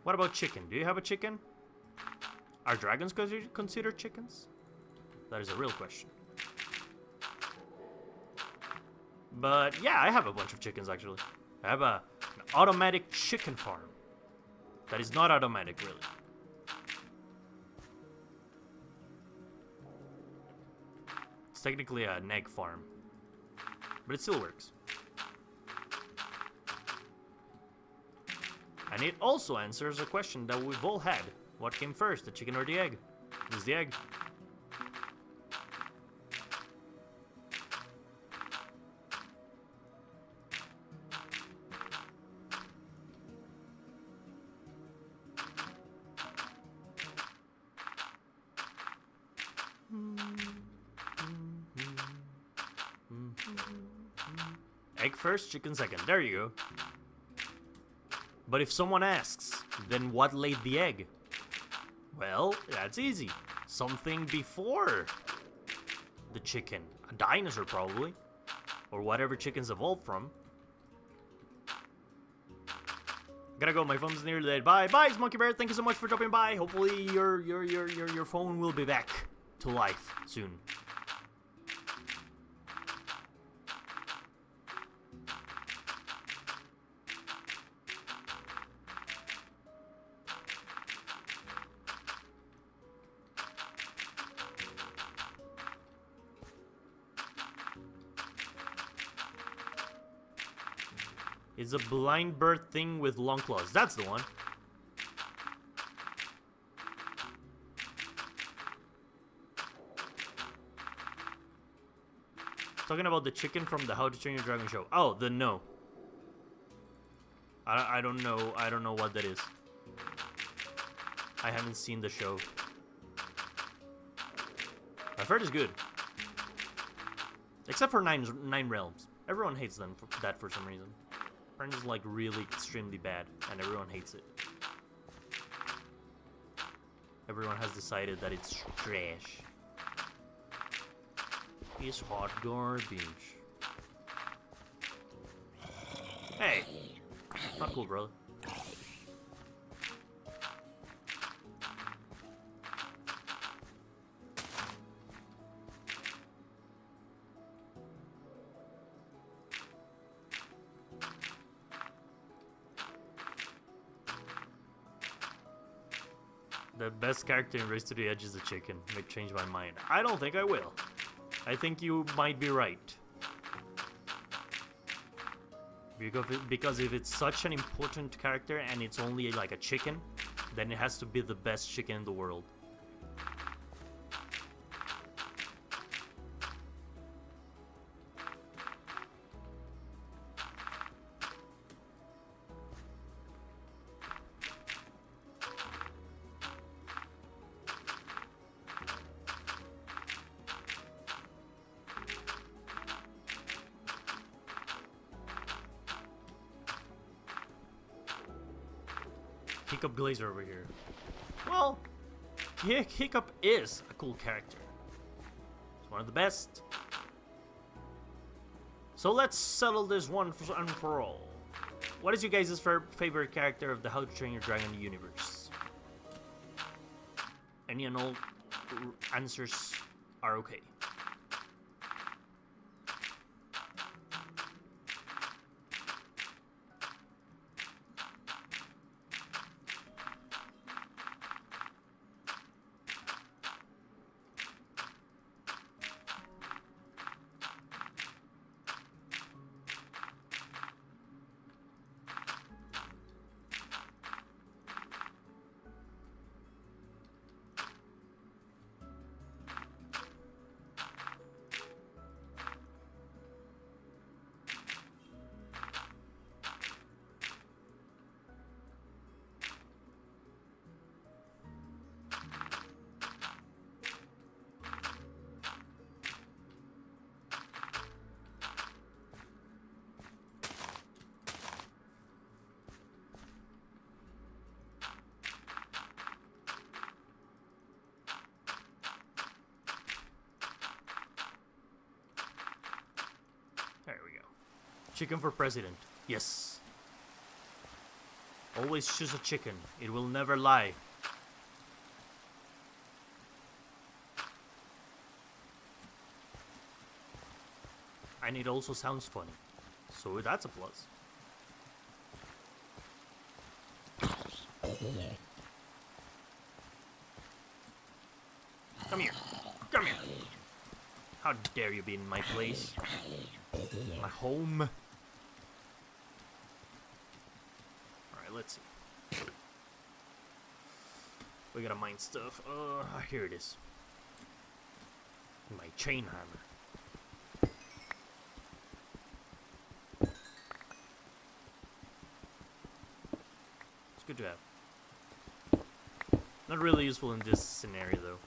What about chicken? Do you have a chicken? Are dragons considered chickens? That is a real question. But yeah, I have a bunch of chickens actually. I have an automatic chicken farm. That is not automatic, really. It's technically an egg farm. But it still works. And it also answers a question that we've all had. What came first, the chicken or the egg? It is the egg. Egg first, chicken second. There you go. But if someone asks, then what laid the egg? Well, that's easy. Something before the chicken. A dinosaur, probably. Or whatever chickens evolved from. Gotta go, my phone's nearly dead. Bye. Bye, Monkey Bear. Thank you so much for dropping by. Hopefully your phone will be back to life soon. It's a blind bird thing with long claws. That's the one. Talking about the chicken from the How to Train Your Dragon show. Oh, the no. I don't know. I don't know what that is. I haven't seen the show. I've heard it's good. Except for Nine Realms. Everyone hates them for that for some reason. Apparently it's like really extremely bad, and everyone hates it. Everyone has decided that it's trash. It's hot garbage. Hey! Not cool, brother. The best character in Race to the Edge is the chicken. May change my mind. I don't think I will. I think you might be right. Because if it's such an important character and it's only like a chicken, then it has to be the best chicken in the world. Hiccup Glazer over here. Well, Hiccup is a cool character. It's one of the best. So let's settle this one and for all. What is you guys' favorite character of the How to Train Your Dragon universe? Any and all answers are okay. There we go. Chicken for president. Yes. Always choose a chicken. It will never lie. And it also sounds funny. So that's a plus. Come here. Come here. How dare you be in my place? My home. Alright, let's see. We gotta mine stuff. Here it is. My chain hammer. It's good to have. Not really useful in this scenario though.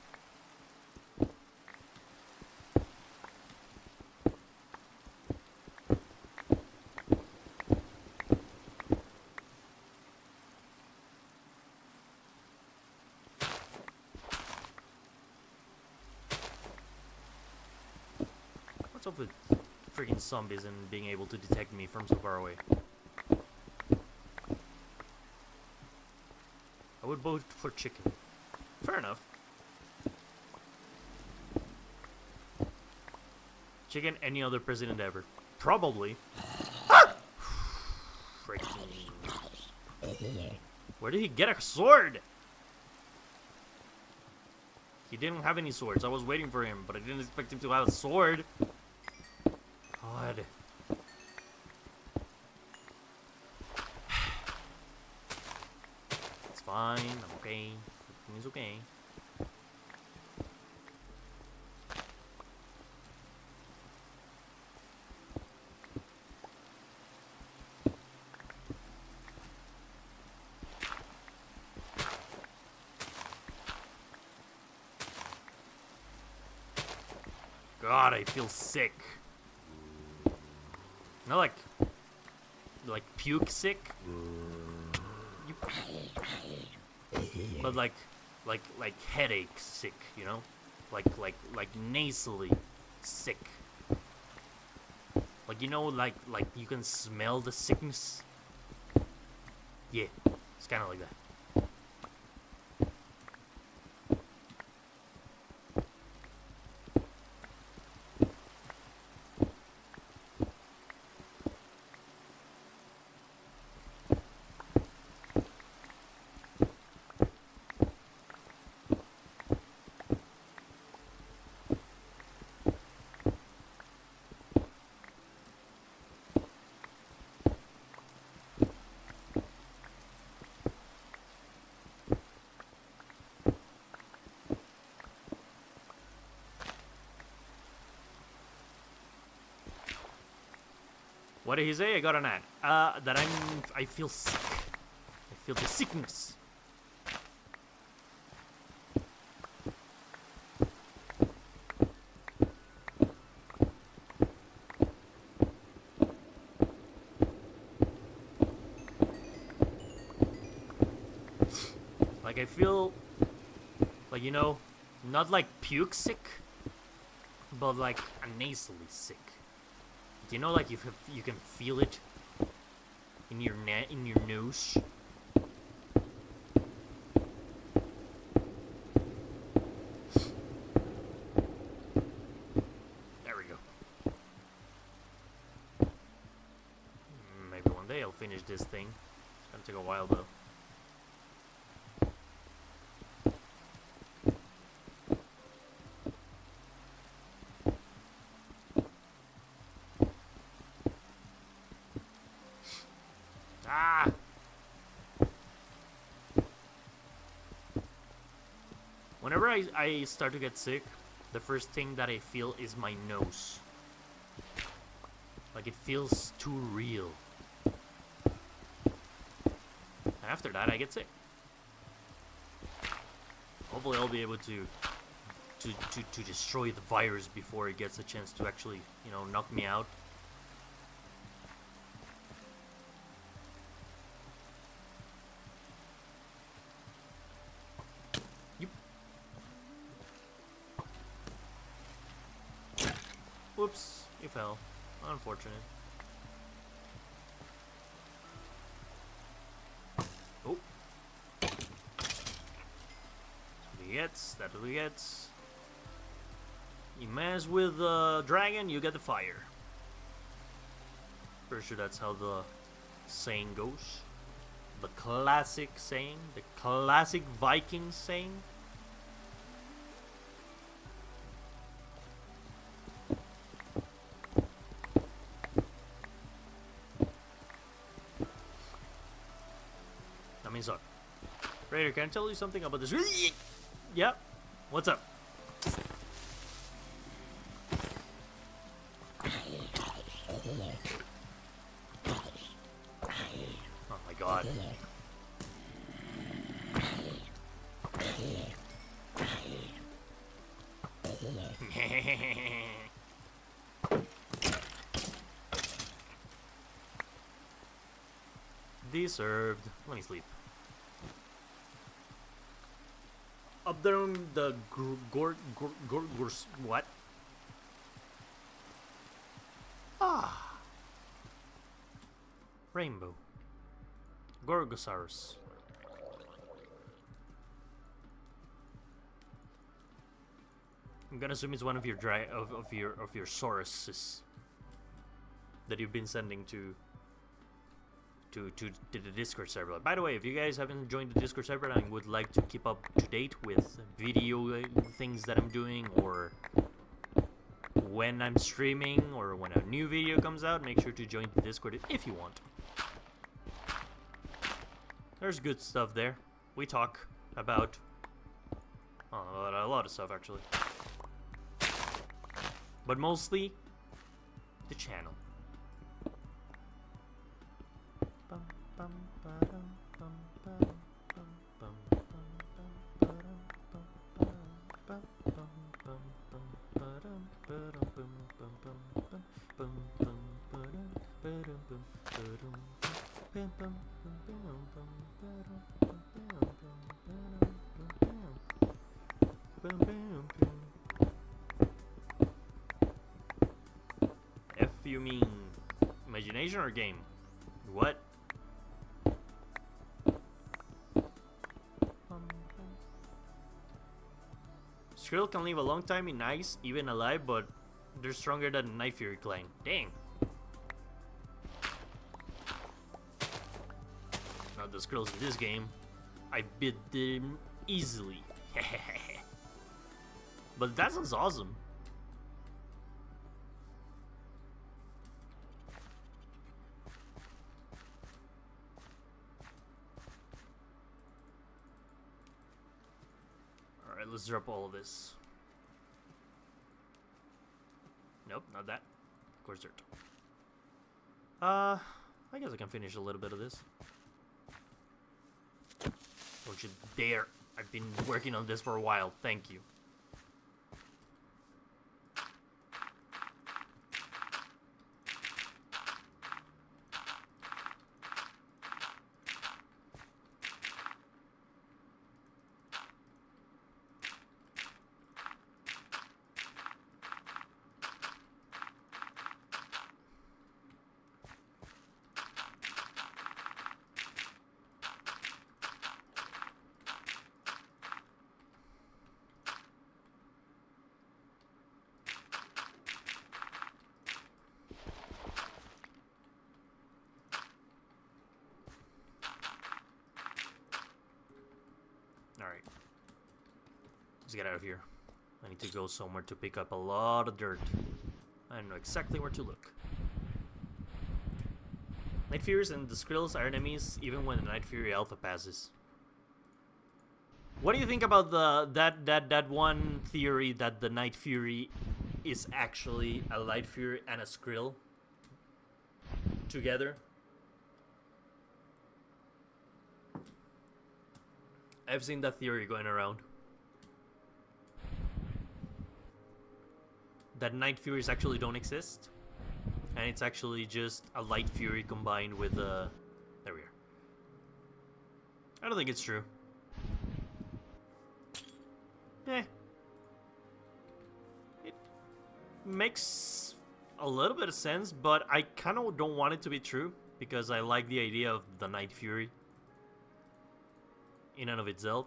What's up with freaking zombies and being able to detect me from so far away? I would vote for chicken. Fair enough. Chicken, any other president ever. Probably. Ah! Freaking. Where did he get a sword? He didn't have any swords. I was waiting for him, but I didn't expect him to have a sword. God. It's fine. I'm okay. Everything is okay. God, I feel sick. Not like puke sick, but like headache sick, you know, like nasally sick. Like, you know, like you can smell the sickness. Yeah, it's kind of like that. What did he say? I got an ad. That I feel sick. I feel the sickness. Like, I feel, like, you know, not like puke sick, but like a nasally sick. Do you know, like, you can feel it in your nose? There we go. Maybe one day I'll finish this thing. It's gonna take a while though. Ah! Whenever I start to get sick, the first thing that I feel is my nose. Like, it feels too real. After that, I get sick. Hopefully I'll be able to destroy the virus before it gets a chance to actually, you know, knock me out. Whoops, you fell. Unfortunate. Oh. That's what he gets. That's what he gets. You mess with the dragon, you get the fire. Pretty sure that's how the saying goes. The classic saying. The classic Viking saying. So, Raider, can I tell you something about this? Yep. What's up? Oh my god. Deserved. Let me sleep. Up there in the what? Ah. Rainbow. Gorgosaurus. I'm gonna assume it's one of your of your sauruses that you've been sending to the Discord server. By the way, if you guys haven't joined the Discord server and would like to keep up to date with video things that I'm doing, or when I'm streaming, or when a new video comes out, make sure to join the Discord if you want. There's good stuff there. We talk about a lot of stuff, actually. But mostly the channel. Bum, ba-dum, bum, ba-dum, bum, bum, bum, bum, ba-dum, bum, ba-dum, bum, bum, bum, bum, ba-dum, ba-dum. F you mean imagination or game? What? Skrill can live a long time in ice, even alive, but they're stronger than Night Fury clan. Dang. Now the Skrills in this game, I beat them easily. But that sounds awesome. Alright, let's drop all of this. Nope, not that. Of course, dirt. I guess I can finish a little bit of this. Don't you dare. I've been working on this for a while. Thank you. Alright. Let's get out of here. I need to go somewhere to pick up a lot of dirt. I know exactly where to look. Night Furies and the Skrills are enemies even when the Night Fury Alpha passes. What do you think about that one theory that the Night Fury is actually a Light Fury and a Skrill together? I've seen that theory going around. That Night Furies actually don't exist. And it's actually just a Light Fury combined with a... There we are. I don't think it's true. Eh. It makes a little bit of sense, but I kind of don't want it to be true. Because I like the idea of the Night Fury in and of itself.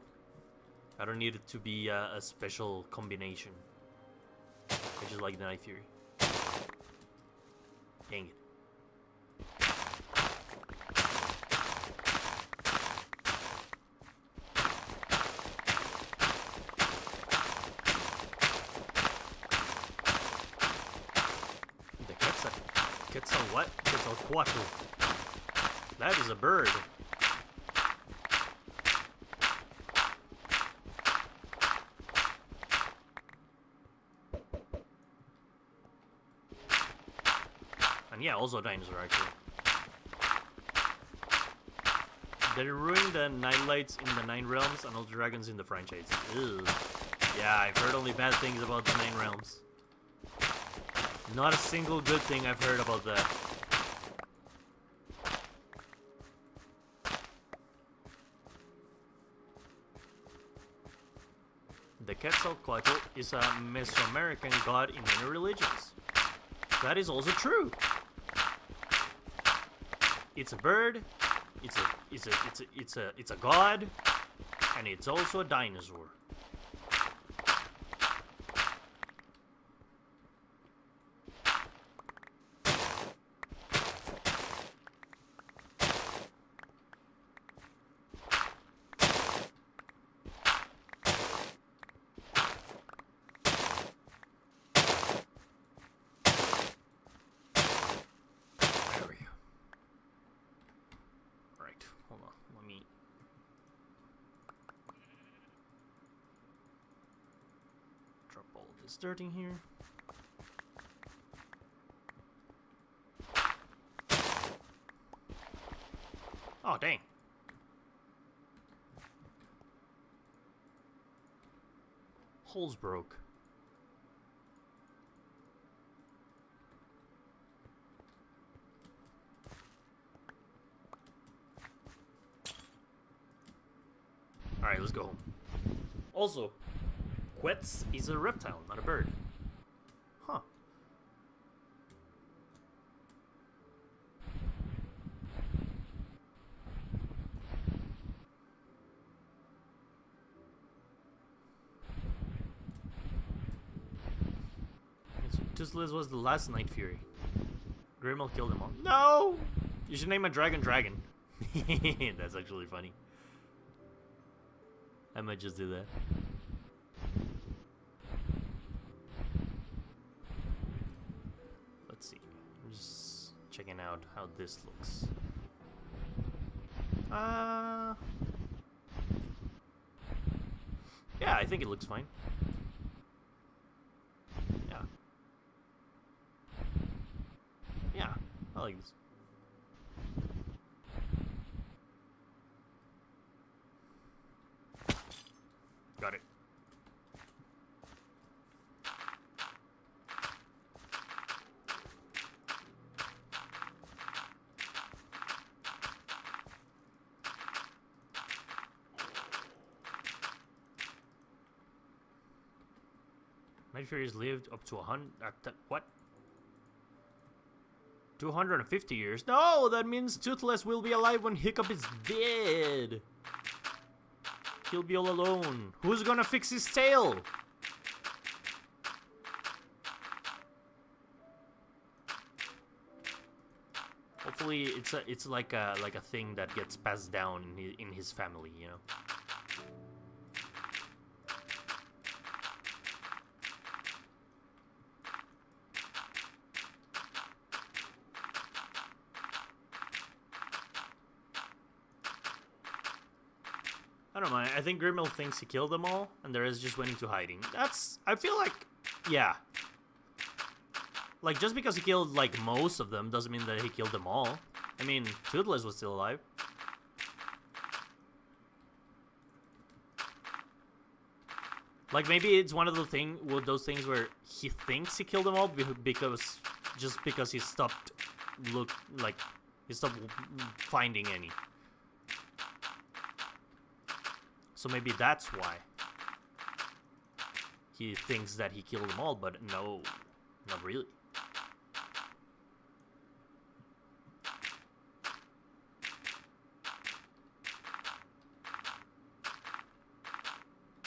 I don't need it to be a special combination. I just like the Night Fury. Dang it. The Quetzal what? Quetzalcoatl. That is a bird. Yeah, also a dinosaur, actually. They ruined the Nightlights in the Nine Realms and all the dragons in the franchise. Ew. Yeah, I've heard only bad things about the Nine Realms. Not a single good thing I've heard about that. The Quetzalcoatl is a Mesoamerican god in many religions. That is also true. It's a bird, it's a god, and it's also a dinosaur. This dirt in here. Oh, dang. Holes broke. let's go home. Also, Quetz is a reptile, not a bird. Huh. Toothless was the last Night Fury. Grimmel killed them all. No! You should name a dragon Dragon. That's actually funny. I might just do that. Let's see. I'm just checking out how this looks. Yeah, I think it looks fine. Yeah. Yeah, I like this. Got it. Night Furies lived up to 100. What? 250 years? No, that means Toothless will be alive when Hiccup is dead. He'll be all alone. Who's gonna fix his tail? Hopefully, it's like a thing that gets passed down in his family, you know. I don't mind. I think Grimmel thinks he killed them all, and the rest just went into hiding. I feel like, yeah. Like, just because he killed, like, most of them doesn't mean that he killed them all. I mean, Toothless was still alive. Like, maybe it's one of those things where he thinks he killed them all because he stopped finding any. So maybe that's why he thinks that he killed them all, but no, not really.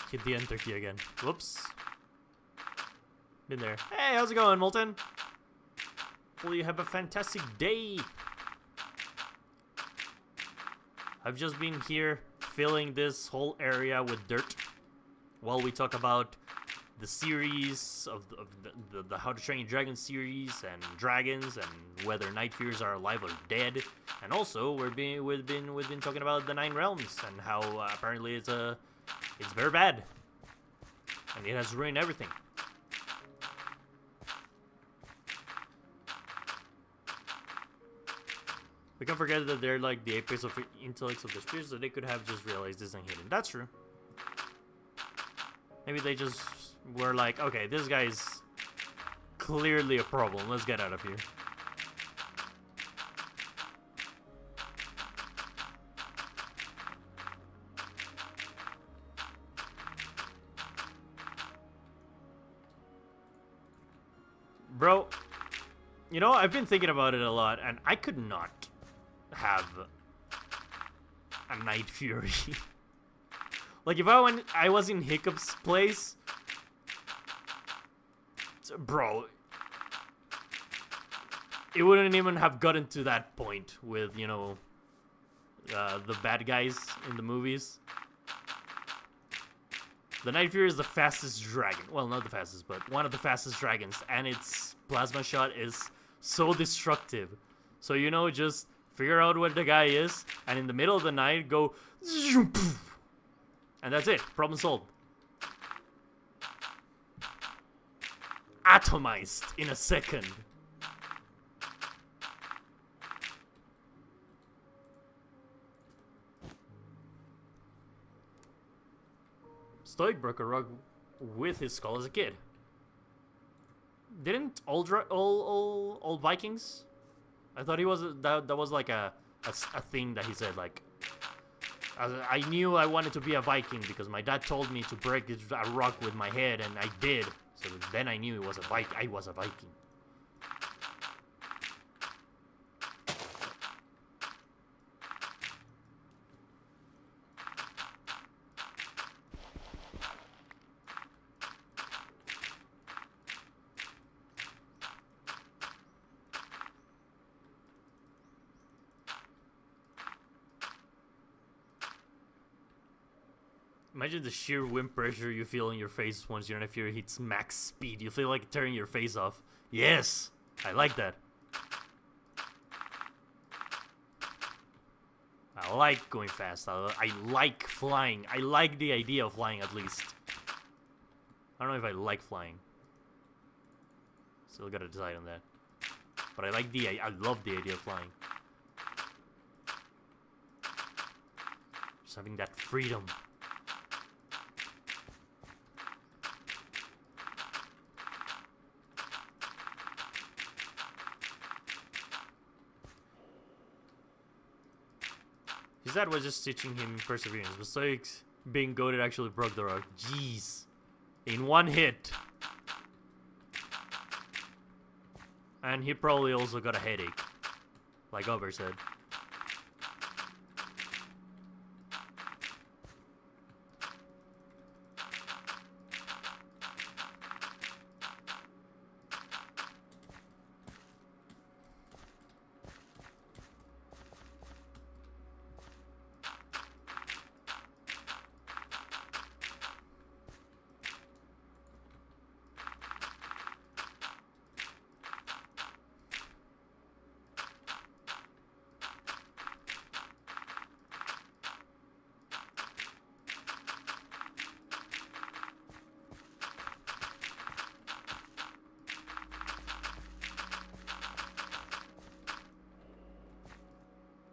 Hit the enter key again. Whoops. Been there. Hey, how's it going, Molten? Hopefully you have a fantastic day. I've just been here filling this whole area with dirt while we talk about the series of the How to Train Your Dragon series and dragons and whether Night Furies are alive or dead. And also we've been talking about the 9 realms and how apparently it's very bad and it has ruined everything. We can't forget that they're like the apex of intellects of the spirits, so they could have just realized this and hidden. That's true. Maybe they just were like, okay, this guy's clearly a problem. Let's get out of here. Bro, you know, I've been thinking about it a lot, and I could not have a Night Fury. Like, if I was in Hiccup's place, bro, it wouldn't even have gotten to that point with, you know, the bad guys in the movies. The Night Fury is the fastest dragon. Well, not the fastest, but one of the fastest dragons, and its plasma shot is so destructive. So, you know, just figure out where the guy is, and in the middle of the night, go, and that's it. Problem solved. Atomized in a second. Stoic broke a rug with his skull as a kid. Didn't old Vikings? I thought he was that was like a thing that he said, like, I knew I wanted to be a Viking because my dad told me to break a rock with my head, and I did. So then I knew it was I was a Viking. Imagine the sheer wind pressure you feel in your face once your Nephew hits max speed. You feel like tearing your face off. Yes! I like that. I like going fast. I like flying. I like the idea of flying, at least. I don't know if I like flying. Still gotta decide on that. But I love the idea of flying. Just having that freedom. His dad was just teaching him perseverance. Mistakes being goated actually broke the rock. Jeez. In one hit. And he probably also got a headache. Like Over said.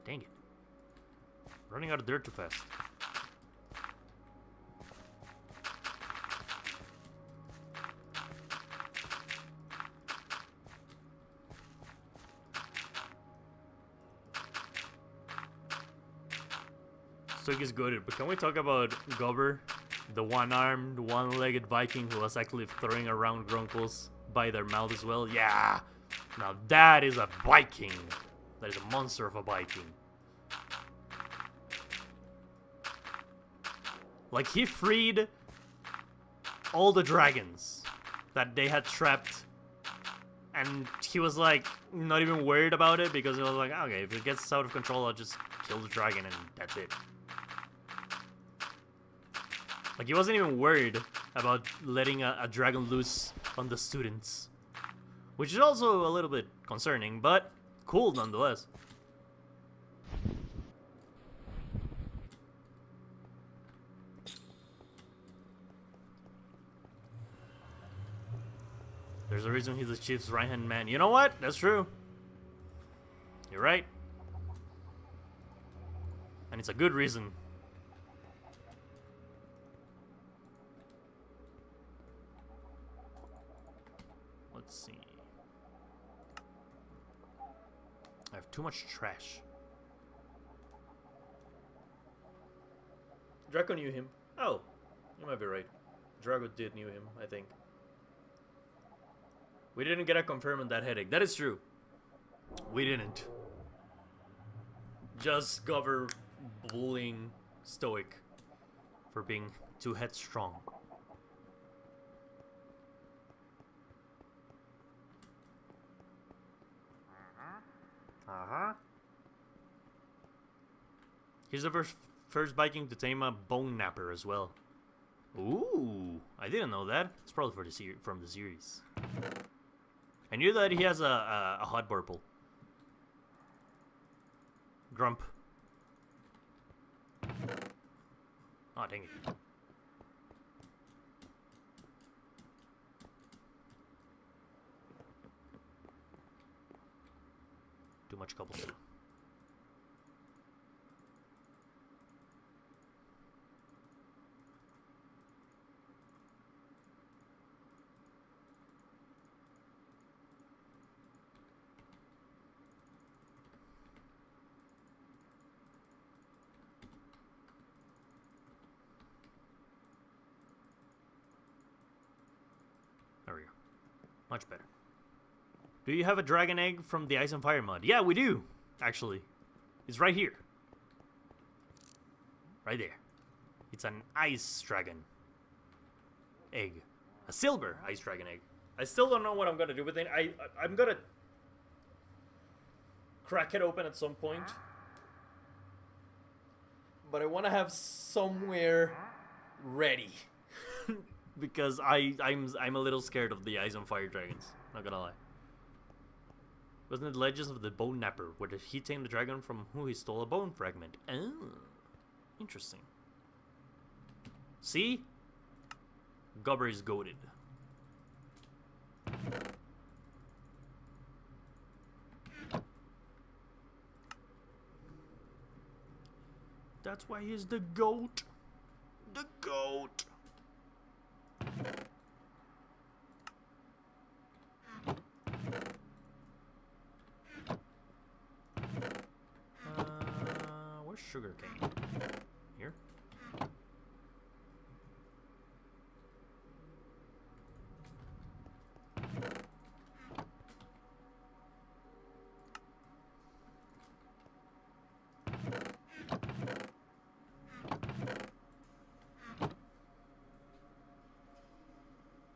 Dang it. Running out of dirt too fast. Stoic is goated, but can we talk about Gobber? The one-armed, one-legged Viking who was actually throwing around Grunkles by their mouth as well? Yeah! Now that is a Viking! That is a monster of a Viking. Like, he freed all the dragons that they had trapped. And he was, like, not even worried about it because he was like, okay, if it gets out of control, I'll just kill the dragon and that's it. Like, he wasn't even worried about letting a dragon loose on the students. Which is also a little bit concerning, but cool nonetheless. There's a reason he's the chief's right-hand man. You know what? That's true. You're right. And it's a good reason. Let's see. I have too much trash. Draco knew him. Oh, you might be right. Draco did knew him, I think. We didn't get a confirm on that headache. That is true. We didn't. Just Gover bullying Stoic for being too headstrong. He's the first Viking to tame a bone napper as well. Ooh, I didn't know that. It's probably for from the series. I knew that he has a hot purple. Grump. Oh, dang it. Too much cobblestone. Much better. Do you have a dragon egg from the Ice and Fire mod? Yeah, we do, actually. It's right here. Right there. It's an ice dragon egg. A silver ice dragon egg. I still don't know what I'm gonna do with it. I'm gonna crack it open at some point. But I want to have somewhere ready. Because I'm a little scared of the Ice and Fire dragons. Not gonna lie. Wasn't it Legends of the Bone Napper, where he tamed the dragon from who he stole a bone fragment? Oh, interesting. See? Gobber is goated. That's why he's the goat. The goat. Where's sugar cane? Here?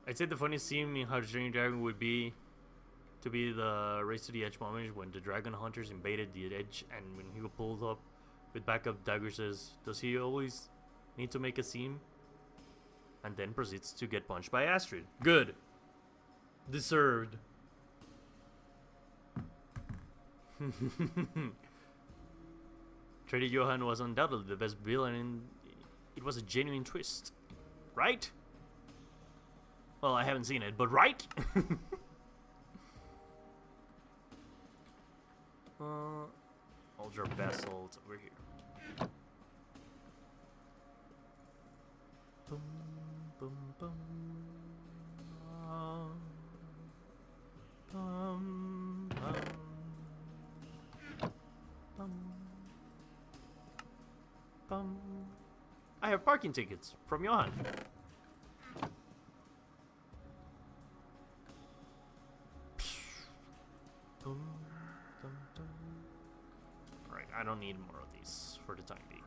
I'd say the funniest scene in How to Train Your Dragon would be to be the Race to the Edge moment when the dragon hunters invaded the edge, and when he pulls up with backup dagger says, does he always need to make a scene? And then proceeds to get punched by Astrid. Good. Deserved. Trader Johan was undoubtedly the best villain, and it was a genuine twist. Right? Well, I haven't seen it, but right? Ultra Basalt over here. Boom, boom, boom. Bum, bum. Bum. Bum. I have parking tickets from Johan. Alright, I don't need more of these for the time being.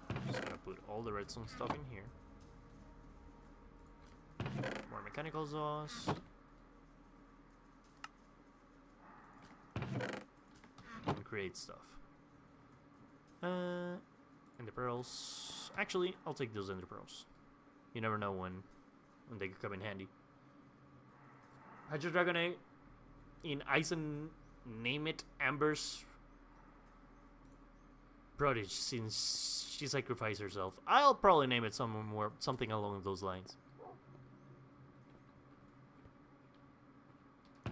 I'm just gonna put all the redstone stuff in here. More mechanical saws. And create stuff. Ender pearls. Actually, I'll take those ender pearls. You never know when they could come in handy. Hydro Dragon Egg in Ice and name it Amber's Prodigy, since she sacrificed herself. I'll probably name it something along those lines.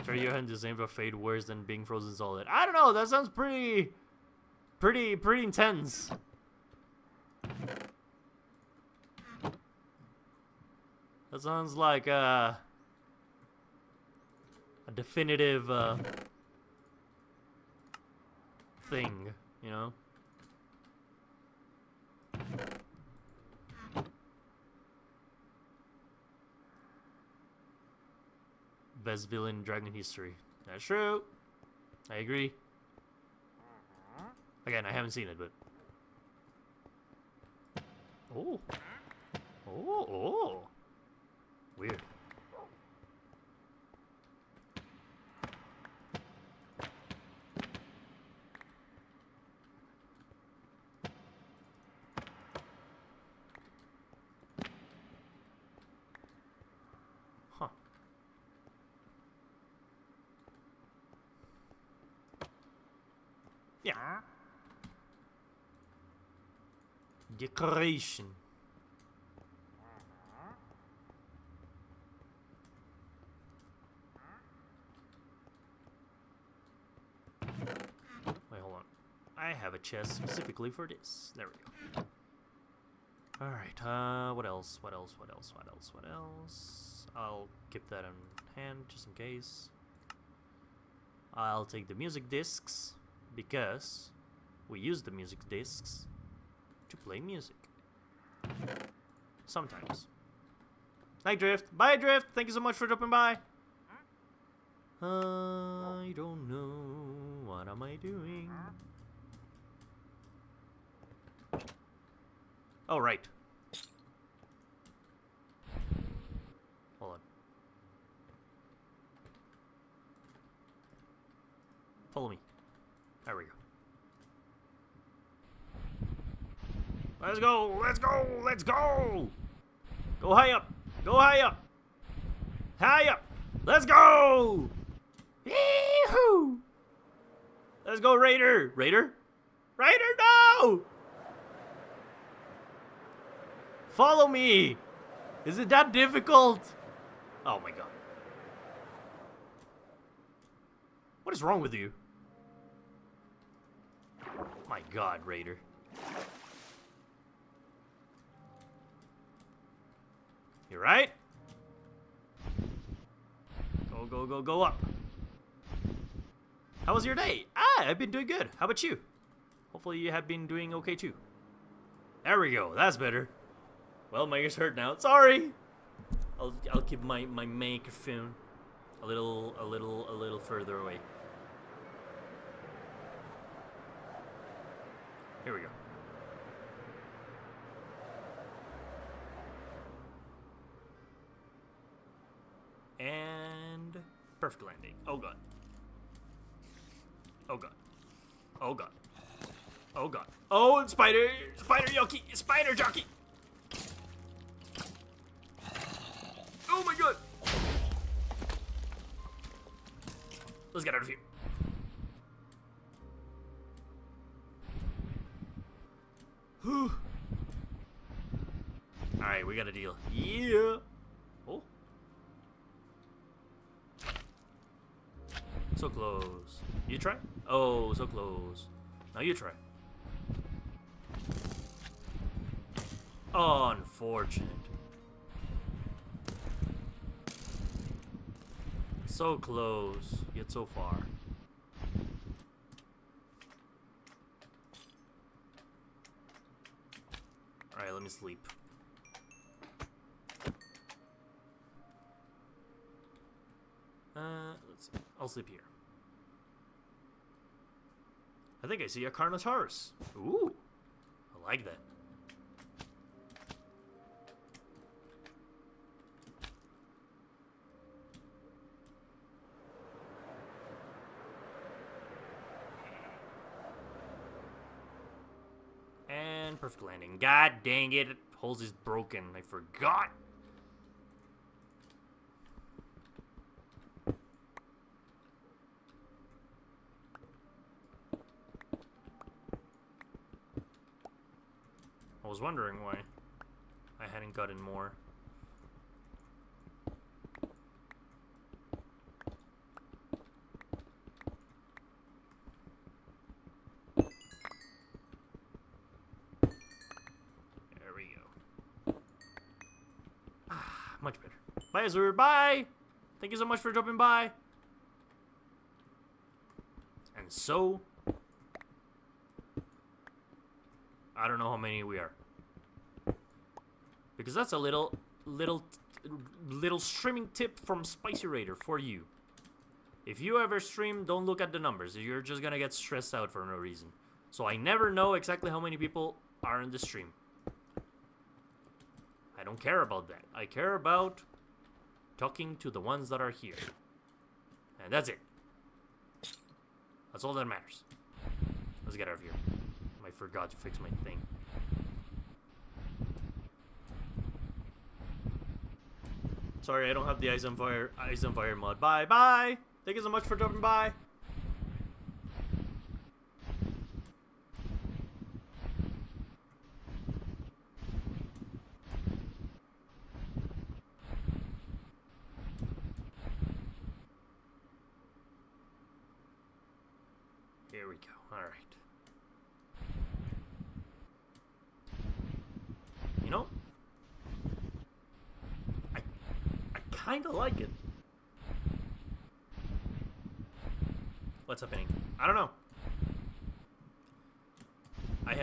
Trader Johan design for fate worse than being frozen solid. I don't know. That sounds pretty intense. That sounds like a definitive thing, you know? Best villain in Dragon history. That's true. I agree. Again, I haven't seen it, but... Oh. Oh. Weird. Huh. Yeah. Decoration. Wait, hold on. I have a chest specifically for this. There we go. Alright, what else? What else? I'll keep that in hand just in case. I'll take the music discs because we use the music discs to play music. Sometimes. Night Drift. Bye, Drift. Thank you so much for dropping by. I don't know. What am I doing? Oh, right. Hold on. Follow me. There we go. Let's go! Let's go! Let's go! Go high up! Go high up! High up! Let's go! Yee-hoo! Let's go, Raider! Raider? Raider, no! Follow me! Is it that difficult? Oh my god. What is wrong with you? My god, Raider. You right? Go, go, go, go up. How was your day? I've been doing good. How about you? Hopefully you have been doing okay too. There we go. That's better. Well, my ears hurt now. Sorry. I'll keep my microphone a little further away. Here we go. And perfect landing. Oh god. Oh god. Oh god. Oh god. Oh, spider jockey. Spider jockey. Oh my god. Let's get out of here. Whew. Alright, we got a deal. Yeah. Oh. So close. You try? Oh, so close. Now you try. Unfortunate. So close, yet so far. Alright, let me sleep. Let's see. I'll sleep here. I think I see a Carnotaurus. Ooh, I like that. And perfect landing. God dang it, holes is broken. I forgot. I was wondering why I hadn't gotten more. There we go. Much better. Bye, Azur. Bye! Thank you so much for dropping by. And so, I don't know how many we are. Because that's a little streaming tip from Spicy Raider for you. If you ever stream, don't look at the numbers. You're just gonna get stressed out for no reason. So I never know exactly how many people are in the stream. I don't care about that. I care about talking to the ones that are here. And that's it. That's all that matters. Let's get out of here. I forgot to fix my thing. Sorry, I don't have the Ice on Fire mod. Bye, bye! Thank you so much for dropping by. Here we go. All right. You know, I kind of like it. What's happening? I don't know. I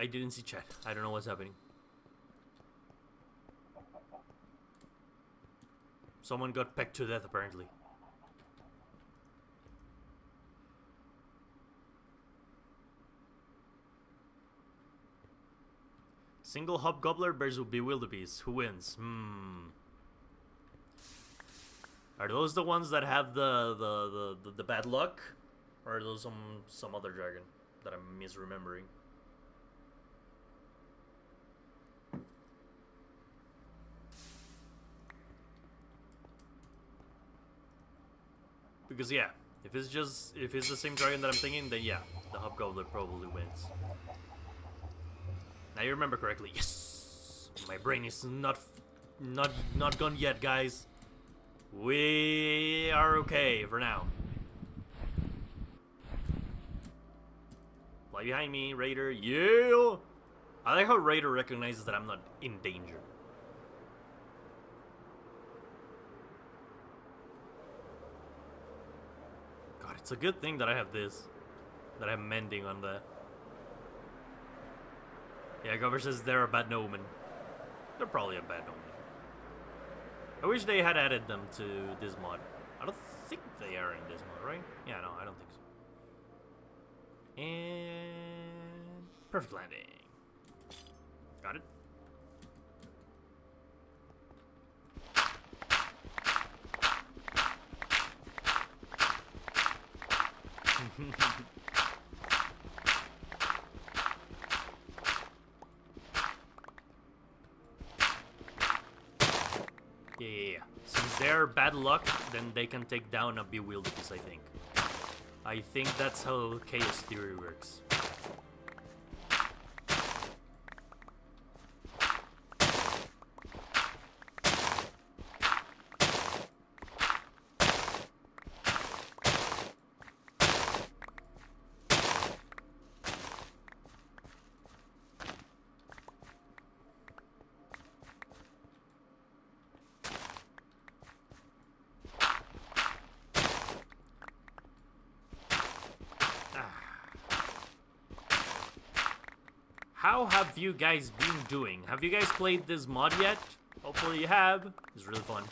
didn't see chat. I don't know what's happening. Someone got pecked to death apparently. Single hobgobbler versus bewildebeest. Who wins? Are those the ones that have the bad luck? Or are those some other dragon that I'm misremembering? Because yeah, if it's the same dragon that I'm thinking, then yeah, the hobgoblin probably wins. Now you remember correctly. Yes, my brain is not gone yet, guys. We are okay for now. Fly behind me, Raider. Yeah. I like how Raider recognizes that I'm not in danger. It's a good thing that I have this. That I'm mending on the... Yeah, Gover says they're a bad omen. They're probably a bad omen. I wish they had added them to this mod. I don't think they are in this mod, right? Yeah, no, I don't think so. And... perfect landing. Got it. Yeah. Since they're bad luck, then they can take down a bewildebeest, I think. I think that's how chaos theory works. How have you guys been doing? Have you guys played this mod yet? Hopefully you have. It's really fun.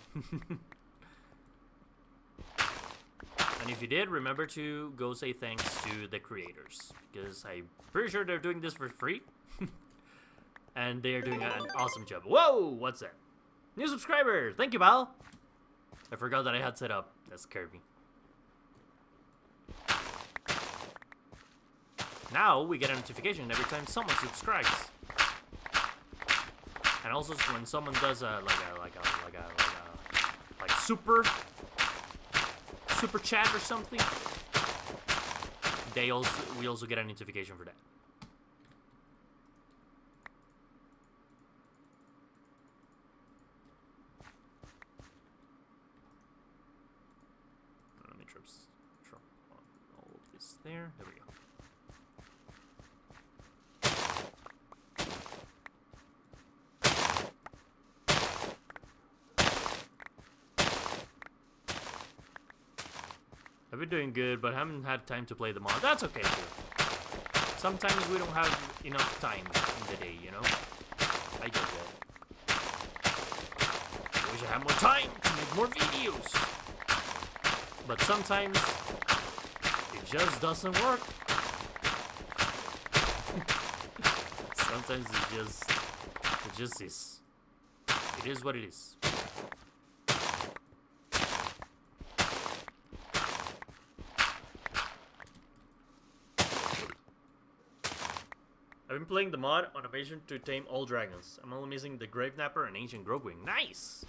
And if you did, remember to go say thanks to the creators, because I'm pretty sure they're doing this for free. And they're doing an awesome job. Whoa! What's that? New subscriber! Thank you, Val! I forgot that I had set up. That scared me. Now we get a notification every time someone subscribes, and also when someone does like super chat or something, we also get a notification for that. Let me drop all of this there. There we go. I've been doing good, but haven't had time to play the mod. That's okay, too. Sometimes we don't have enough time in the day, you know? I get that. I wish I had more time to make more videos. But sometimes, it just doesn't work. Sometimes it just is. It is what it is. I've been playing the mod on a mission to tame all dragons. I'm only missing the Grave Napper and Ancient Grogwing. Nice!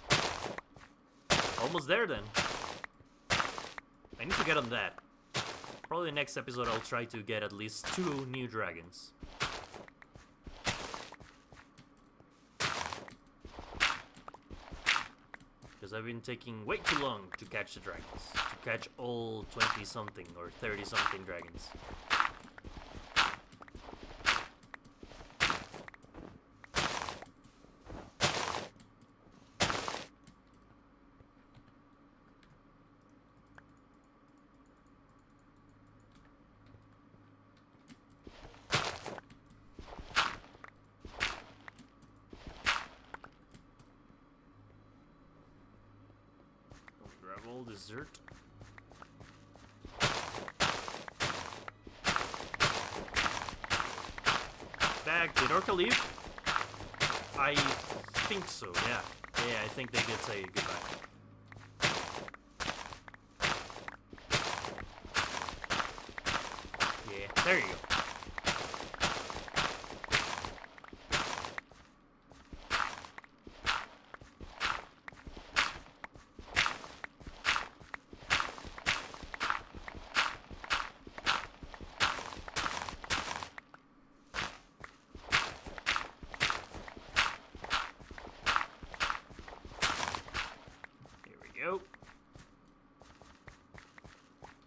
Almost there then. I need to get on that. Probably next episode I'll try to get at least 2 new dragons. Because I've been taking way too long to catch the dragons. To catch all 20-something or 30-something dragons. All dessert. Back. Did Orca leave? I think so, yeah. Yeah, I think they did say goodbye. Yeah, there you go.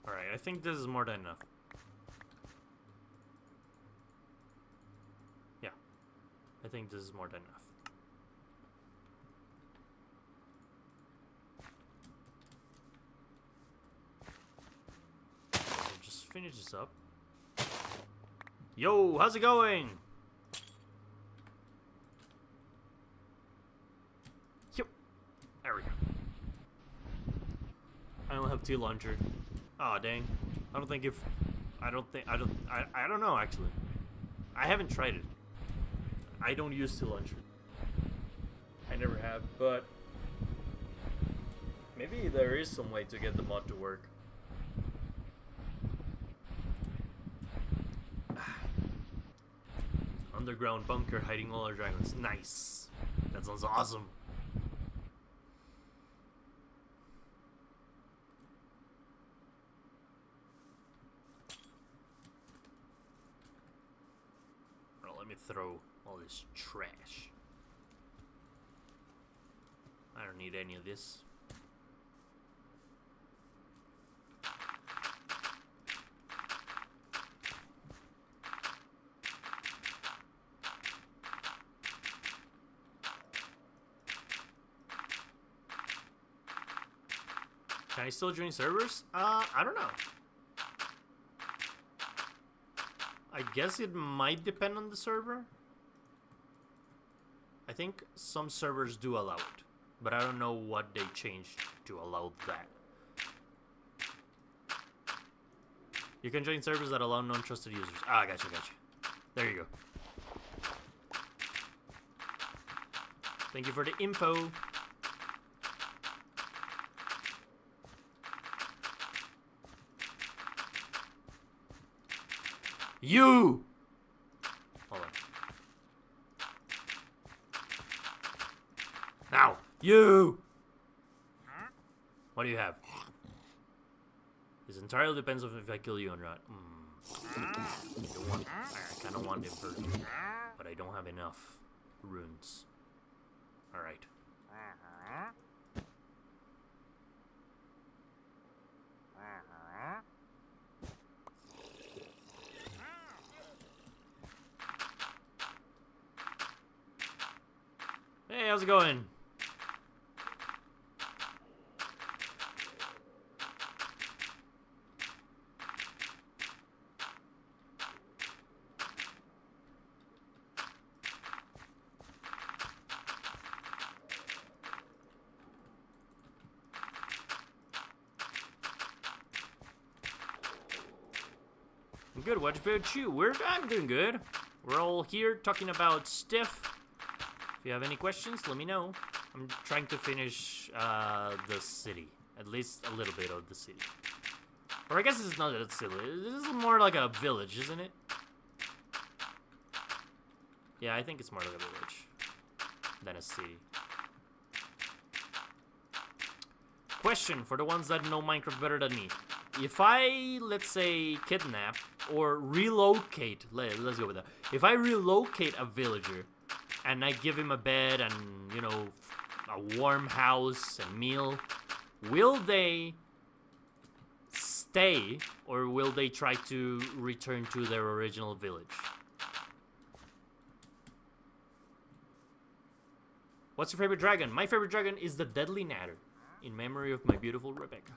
Alright, I think this is more than enough. Yeah, I think this is more than enough. So just finish this up. Yo, how's it going? Yep, there we go. I only have 2 launcher. Aw, dang. I don't know, actually. I haven't tried it. I don't use 2 launcher. I never have, but maybe there is some way to get the mod to work. Underground bunker hiding all our dragons. Nice. That sounds awesome. Let me throw all this trash. I don't need any of this. Can I still join servers? I don't know. I guess it might depend on the server. I think some servers do allow it, but I don't know what they changed to allow that. You can join servers that allow non-trusted users. Ah, gotcha. There you go. Thank you for the info. You! Hold on. Now! You! What do you have? This entirely depends on if I kill you or not. I kind of want him hurt, but I don't have enough runes. Alright. Hey, how's it going? I'm good. What about you? I'm doing good. We're all here talking about stuff. If you have any questions, let me know. I'm trying to finish the city. At least a little bit of the city. Or I guess it's not a city. This is more like a village, isn't it? Yeah, I think it's more like a village than a city. Question for the ones that know Minecraft better than me. If I, let's say, kidnap or relocate, let's go with that. If I relocate a villager and I give him a bed and, you know, a warm house and meal, will they stay or will they try to return to their original village? What's your favorite dragon? My favorite dragon is the Deadly Natter, in memory of my beautiful Rebecca.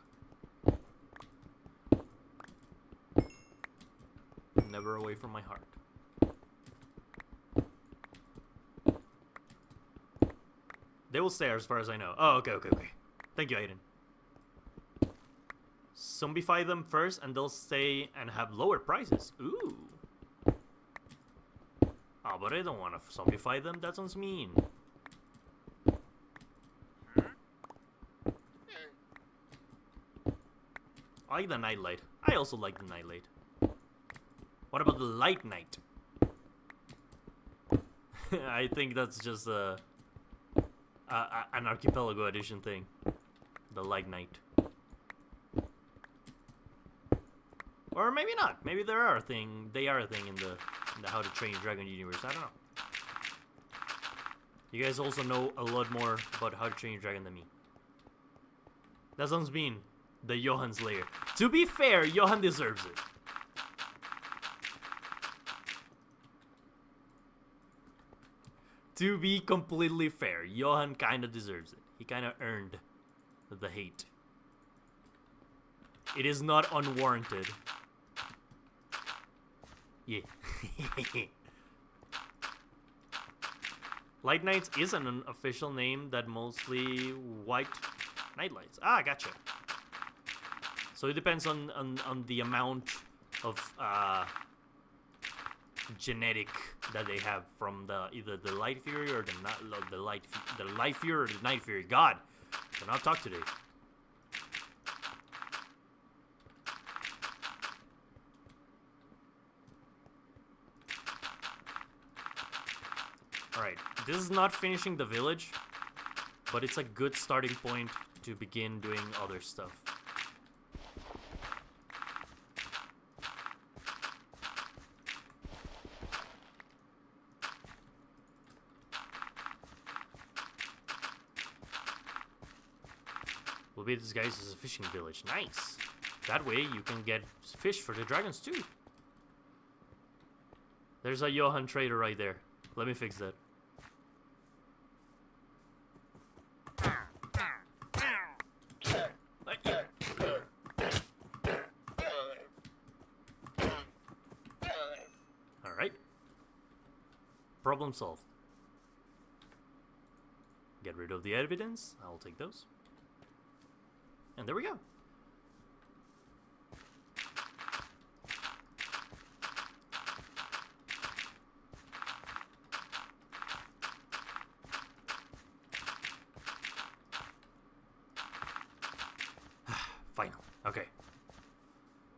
Never away from my heart. They will stay as far as I know. Oh, okay. Thank you, Aiden. Zombify them first and they'll stay and have lower prices. Ooh. Oh, but I don't want to zombify them. That sounds mean. I like the nightlight. I also like the nightlight. What about the light night? I think that's just an archipelago edition thing. The light night. Or maybe not. Maybe they are a thing in the How to Train Your Dragon universe. I don't know. You guys also know a lot more about How to Train Your Dragon than me. That sounds mean. The Johan's lair. To be fair, Johan deserves it. To be completely fair, Johan kinda deserves it. He kinda earned the hate. It is not unwarranted. Yeah. Light Nights is an official name that mostly white nightlights. Ah, gotcha. So it depends on the amount of genetic that they have from either the Light Fury or the Light Fury or the Night Fury. God, cannot talk today. Alright, this is not finishing the village, but it's a good starting point to begin doing other stuff. Will be this guy's is a fishing village. Nice! That way you can get fish for the dragons too. There's a Johan trader right there. Let me fix that. Alright. Problem solved. Get rid of the evidence. I'll take those. And there we go. Final. Okay.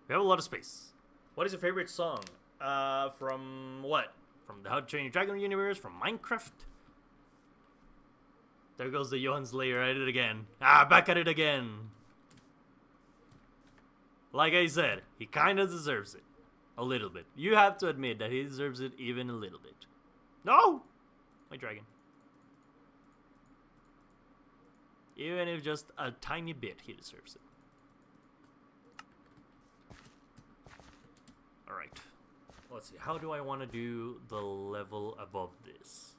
We have a lot of space. What is your favorite song? From what? From the How to Train Your Dragon universe? From Minecraft? There goes the Johan's lair at it again. Ah, back at it again. Like I said, he kinda deserves it. A little bit. You have to admit that he deserves it even a little bit. No! My dragon. Even if just a tiny bit, he deserves it. Alright. Let's see. How do I want to do the level above this?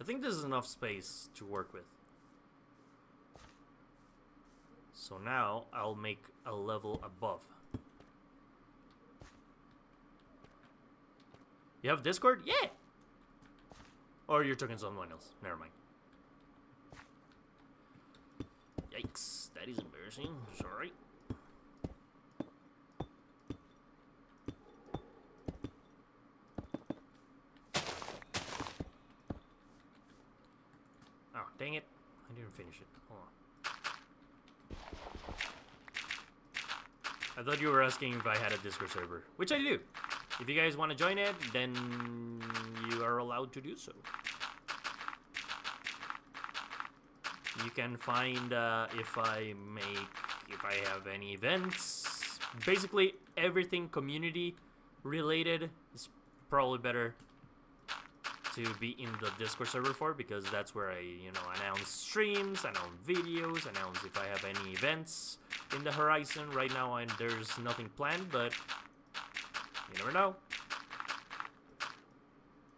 I think this is enough space to work with. So now I'll make a level above. You have Discord? Yeah! Or you're talking to someone else. Never mind. Yikes. That is embarrassing. Sorry. Oh, dang it. I didn't finish it. Hold on. I thought you were asking if I had a Discord server, which I do. If you guys want to join it, then you are allowed to do so. You can find if I have any events. Basically, everything community related is probably better to be in the Discord server for, because that's where I, announce streams, announce videos, announce if I have any events in the horizon. Right now, there's nothing planned, but you never know.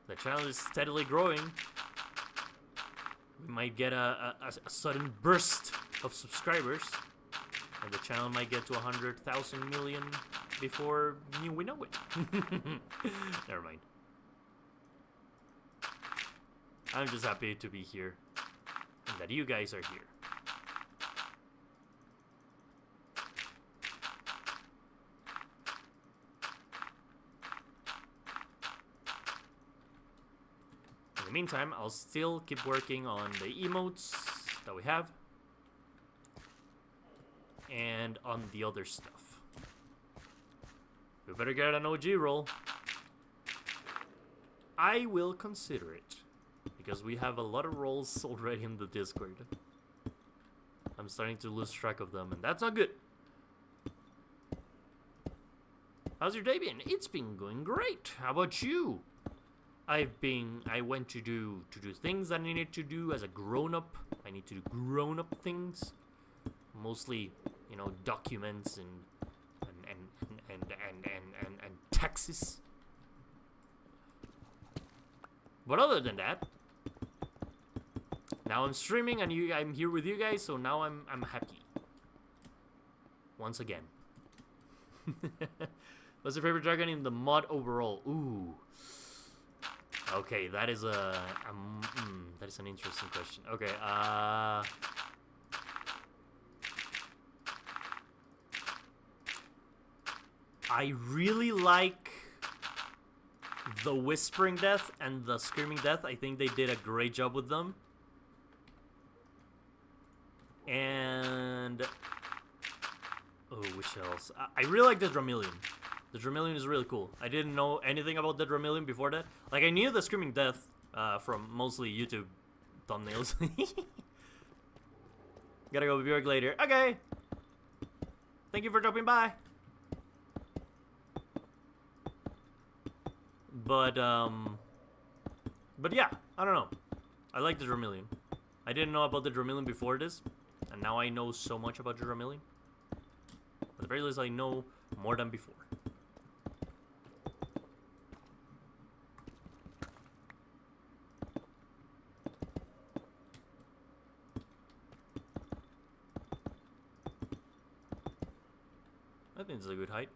The channel is steadily growing. We might get a sudden burst of subscribers, and the channel might get to 100,000 million before we know it. Never mind. I'm just happy to be here, and that you guys are here. the meantime, I'll still keep working on the emotes that we have. And on the other stuff. We better get an OG roll. I will consider it. Because we have a lot of rolls already in the Discord. I'm starting to lose track of them, and that's not good. How's your day been? It's been going great. How about you? I went to do things that I needed to do as a grown-up. I need to do grown-up things. Mostly, you know, documents and taxes. But other than that, now I'm streaming and I'm here with you guys, so now I'm happy. Once again. What's your favorite dragon in the mod overall? Ooh. Okay, that is an interesting question. Okay, I really like the Whispering Death and the Screaming Death. I think they did a great job with them. And oh, which else? I really like the Dramillion. The Dramillion is really cool. I didn't know anything about the Dramillion before that. Like, I knew the Screaming Death from mostly YouTube thumbnails. Gotta go be back later. Okay. Thank you for dropping by. But yeah, I don't know. I like the Dramillion. I didn't know about the Dramillion before this, and now I know so much about the Dramillion. At the very least, I know more than before. I think it's a good height.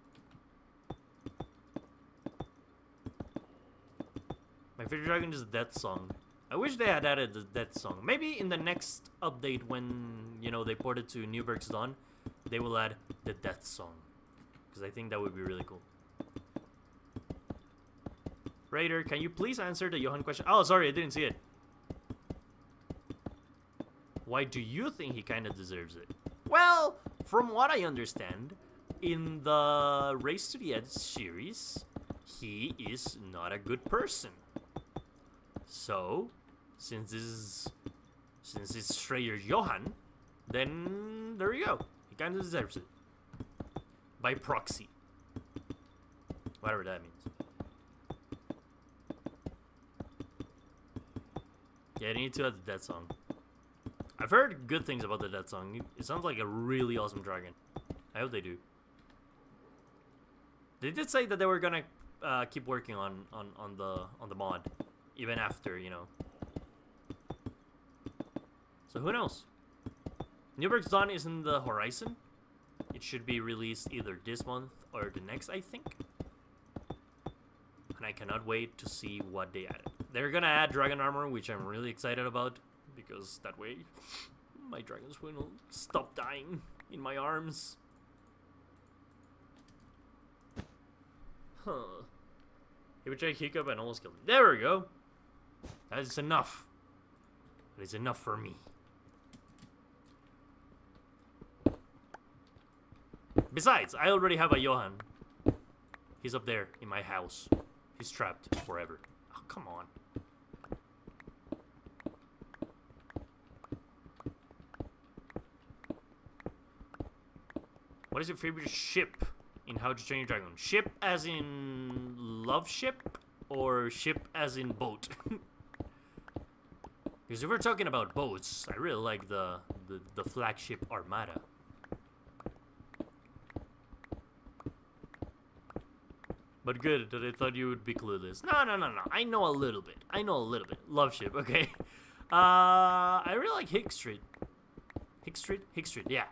My favorite dragon is Death Song. I wish they had added the Death Song. Maybe in the next update when, you know, they port it to New Berk's Dawn, they will add the Death Song. Because I think that would be really cool. Raider, can you please answer the Johan question? Oh, sorry, I didn't see it. Why do you think he kind of deserves it? Well, from what I understand, in the Race to the Edge series, he is not a good person. So, since it's Schreier Johan, then there you go. He kind of deserves it. By proxy. Whatever that means. Yeah, I need to add the Death Song. I've heard good things about the Death Song. It sounds like a really awesome dragon. I hope they do. They did say that they were gonna keep working on the mod. Even after, you know. So who knows? New Berk's Dawn is in the horizon. It should be released either this month or the next, I think. And I cannot wait to see what they added. They're gonna add dragon armor, which I'm really excited about. Because that way, my dragons will stop dying in my arms. Huh. He would try Hiccup and almost killed him. There we go. That is enough. That is enough for me. Besides, I already have a Johan. He's up there in my house. He's trapped forever. Oh, come on. What is your favorite ship in How to Train Your Dragon? Ship as in love ship or ship as in boat? Because if we're talking about boats, I really like the flagship Armada. But good that I thought you would be clueless. No. I know a little bit. Love ship, okay. I really like Hick Street. Hick Street, yeah.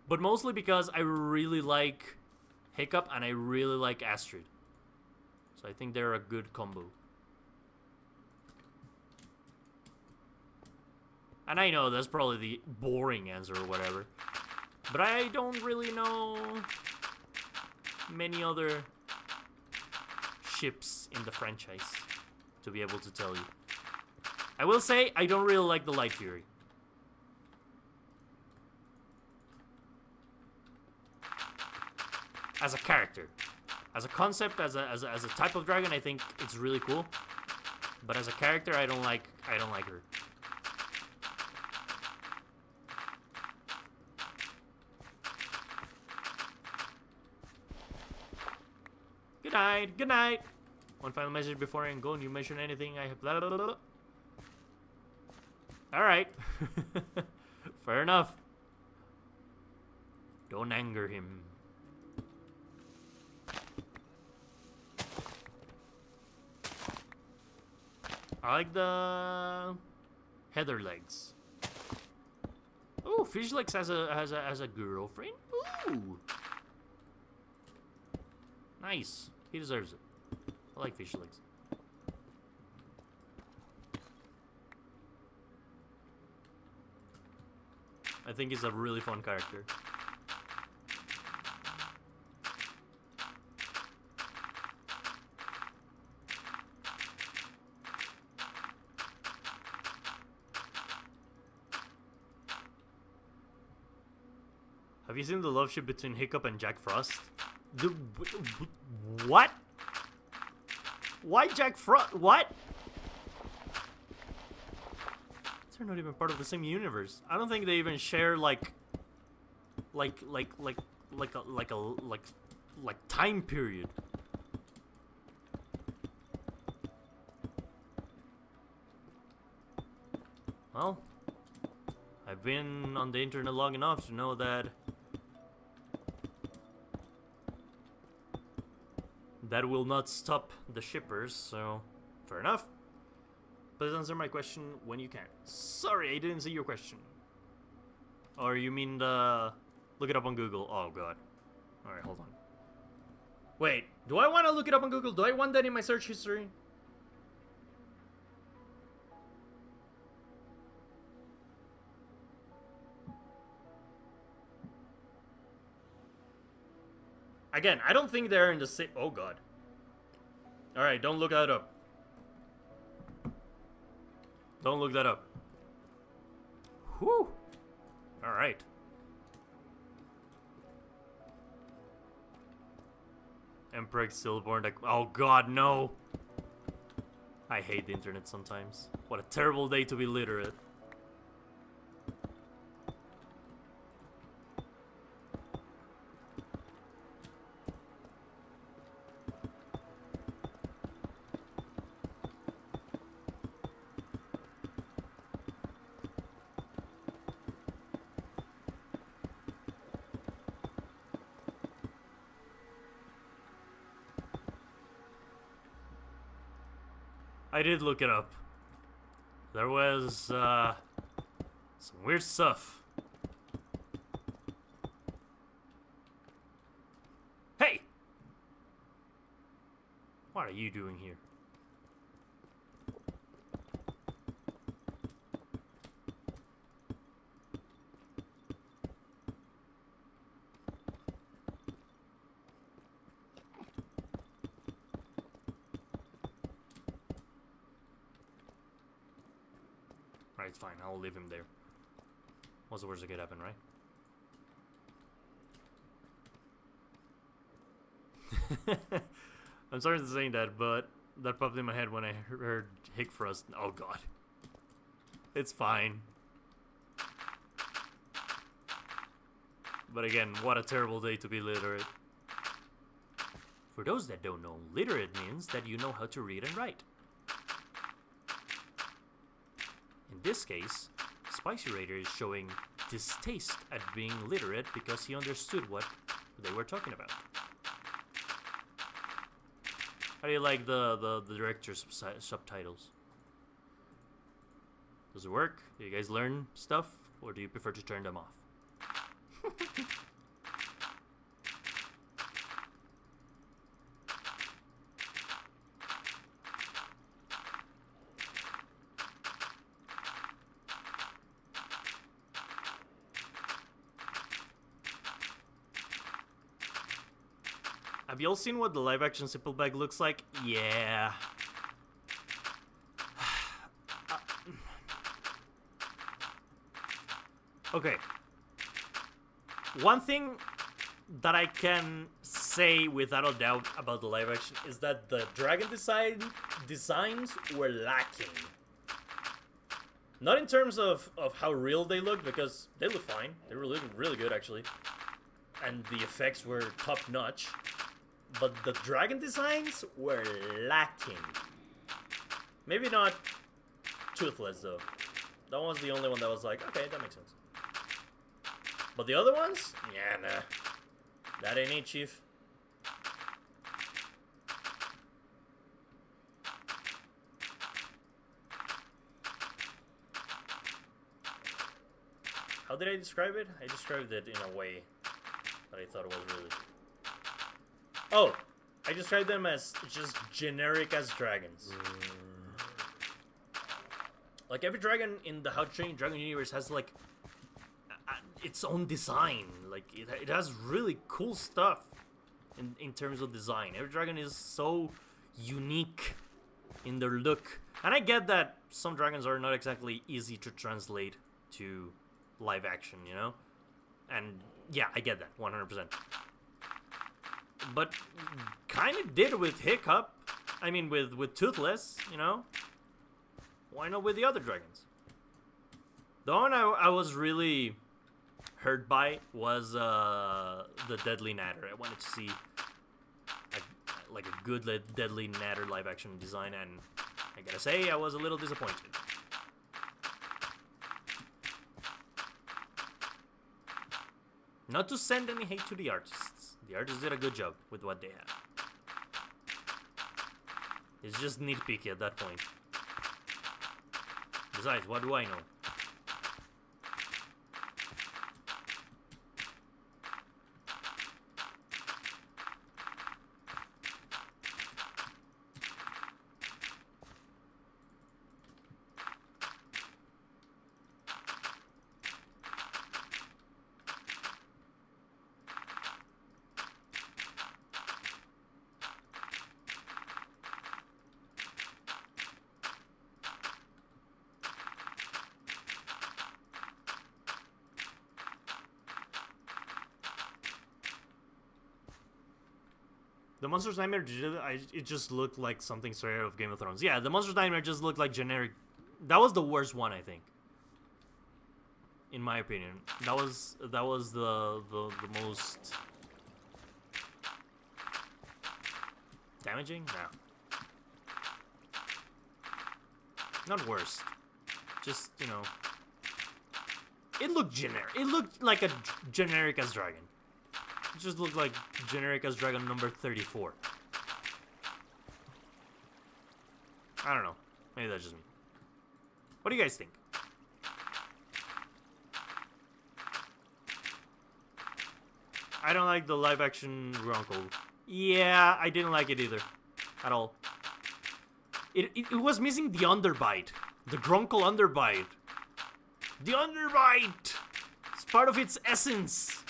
But mostly because I really like Hiccup and I really like Astrid. So I think they're a good combo. And I know that's probably the boring answer or whatever. But I don't really know many other ships in the franchise. to be able to tell you. I will say, I don't really like the Light Fury. As a character. As a concept, as a type of dragon, I think it's really cool. But as a character, I don't like her. Good night, good night. One final message before I go, and you mention anything, I have blah blah blah blah. Alright. Fair enough. Don't anger him. I like the heather legs. Oh, Fish Legs has a girlfriend. Ooh, nice. He deserves it. I like Fish Legs. I think he's a really fun character. Have you seen the love ship between Hiccup and Jack Frost? What? Why Jack Frost? What? They're not even part of the same universe. I don't think they even share like time period. Well, I've been on the internet long enough to know that that will not stop the shippers, so fair enough. Please answer my question when you can. Sorry, I didn't see your question. Or you mean the... Look it up on Google. Oh, God. Alright, hold on. Wait, do I want to look it up on Google? Do I want that in my search history? Again, I don't think they're in the same... Oh, God. Alright, don't look that up. Don't look that up. Whew. Alright. Emperor Stillborn. Oh, God, no. I hate the internet sometimes. What a terrible day to be literate. I did look it up. There was, some weird stuff. Hey! What are you doing here? Right, it's fine. I'll leave him there. What's the worst that could happen, right? I'm sorry to say that, but that popped in my head when I heard Hick Frost. Oh, God. It's fine. But again, what a terrible day to be literate. For those that don't know, literate means that you know how to read and write. In this case, Spicy Raider is showing distaste at being literate because he understood what they were talking about. How do you like the director's subtitles? Does it work? Do you guys learn stuff? Or do you prefer to turn them off? Have you all seen what the live-action Simple Bag looks like? Yeah. Okay. One thing that I can say without a doubt about the live action is that the dragon designs were lacking. Not in terms of how real they look, because they look fine. They were looking really good, actually. And the effects were top-notch. But the dragon designs were lacking. Maybe not Toothless, though. That one was the only one that was like, okay, that makes sense. But the other ones? Yeah, nah. That ain't it, Chief. How did I describe it? I described it in a way that I thought it was really... Oh! I described them as just generic as dragons. Like, every dragon in the How to Train Your Dragon universe has, like, its own design. Like, it has really cool stuff in terms of design. Every dragon is so unique in their look. And I get that some dragons are not exactly easy to translate to live action, you know? And, yeah, I get that, 100%. But kind of did with Hiccup. I mean, with Toothless, you know? Why not with the other dragons? The one I was really hurt by was the Deadly Natter. I wanted to see like a good Deadly Natter live action design, and I gotta say I was a little disappointed. Not to send any hate to the artists. The artists did a good job with what they had. It's just nitpicky at that point. Besides, what do I know? The Monster's Nightmare, it just looked like something straight out of Game of Thrones. Yeah, the Monster's Nightmare just looked like generic. That was the worst one, I think. In my opinion, that was the most damaging. No, not worst. Just, you know, it looked generic. It looked like a generic as dragon. It just looked like generic as dragon number 34. I don't know. Maybe that's just me. What do you guys think? I don't like the live action Grunkle. Yeah, I didn't like it either. At all. It was missing the underbite. The Grunkle underbite. The underbite! It's part of its essence.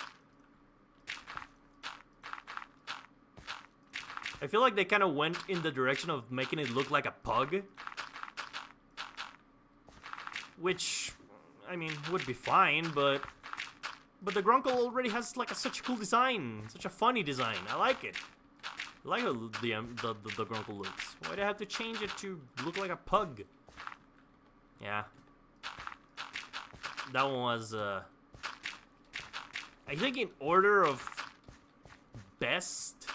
I feel like they kind of went in the direction of making it look like a pug. Which, I mean, would be fine, but the Grunkle already has like such a cool design, such a funny design. I like it. I like how the Grunkle looks. Why do I have to change it to look like a pug? Yeah. That one was, I think in order of best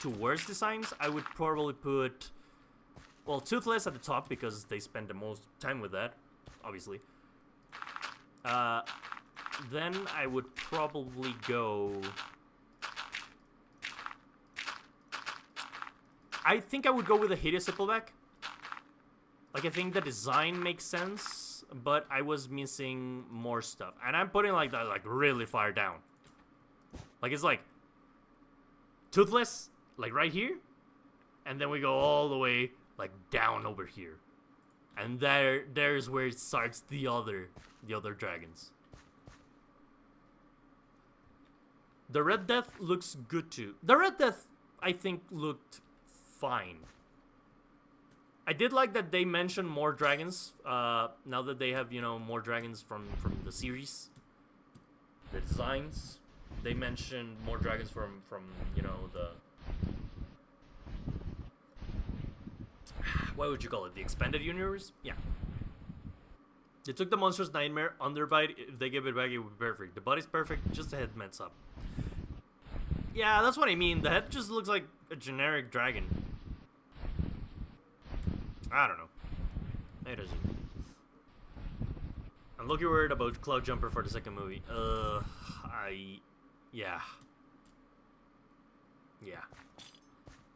to worst designs, I would probably put, well, Toothless at the top because they spend the most time with that, obviously. Then I would probably go... I think I would go with a Hideous Sippleback. Like, I think the design makes sense, but I was missing more stuff. And I'm putting like that, like, really far down. Like, it's like Toothless, like right here, and then we go all the way like down over here, and there's where it starts the other dragons. The Red Death looks good too. The Red Death, I think, looked fine. I did like that they mentioned more dragons. Now that they have, you know, more dragons from the series, the designs. They mentioned more dragons from you know, the... What would you call it? The expanded universe? Yeah. They took the Monster's Nightmare, Underbite. If they give it back, it would be perfect. The body's perfect, just the head messed up. Yeah, that's what I mean. The head just looks like a generic dragon. I don't know. It doesn't. I'm looking worried about Cloud Jumper for the second movie. Yeah. Yeah.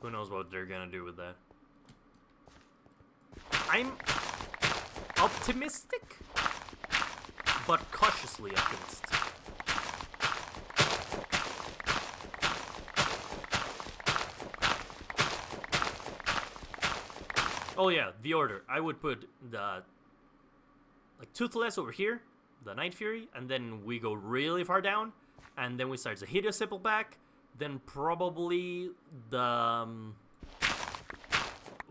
Who knows what they're gonna do with that. I'm optimistic, but cautiously optimistic. Oh yeah, the order. I would put the Toothless over here, the Night Fury, and then we go really far down, and then we start the Hideous Sippleback, then probably the...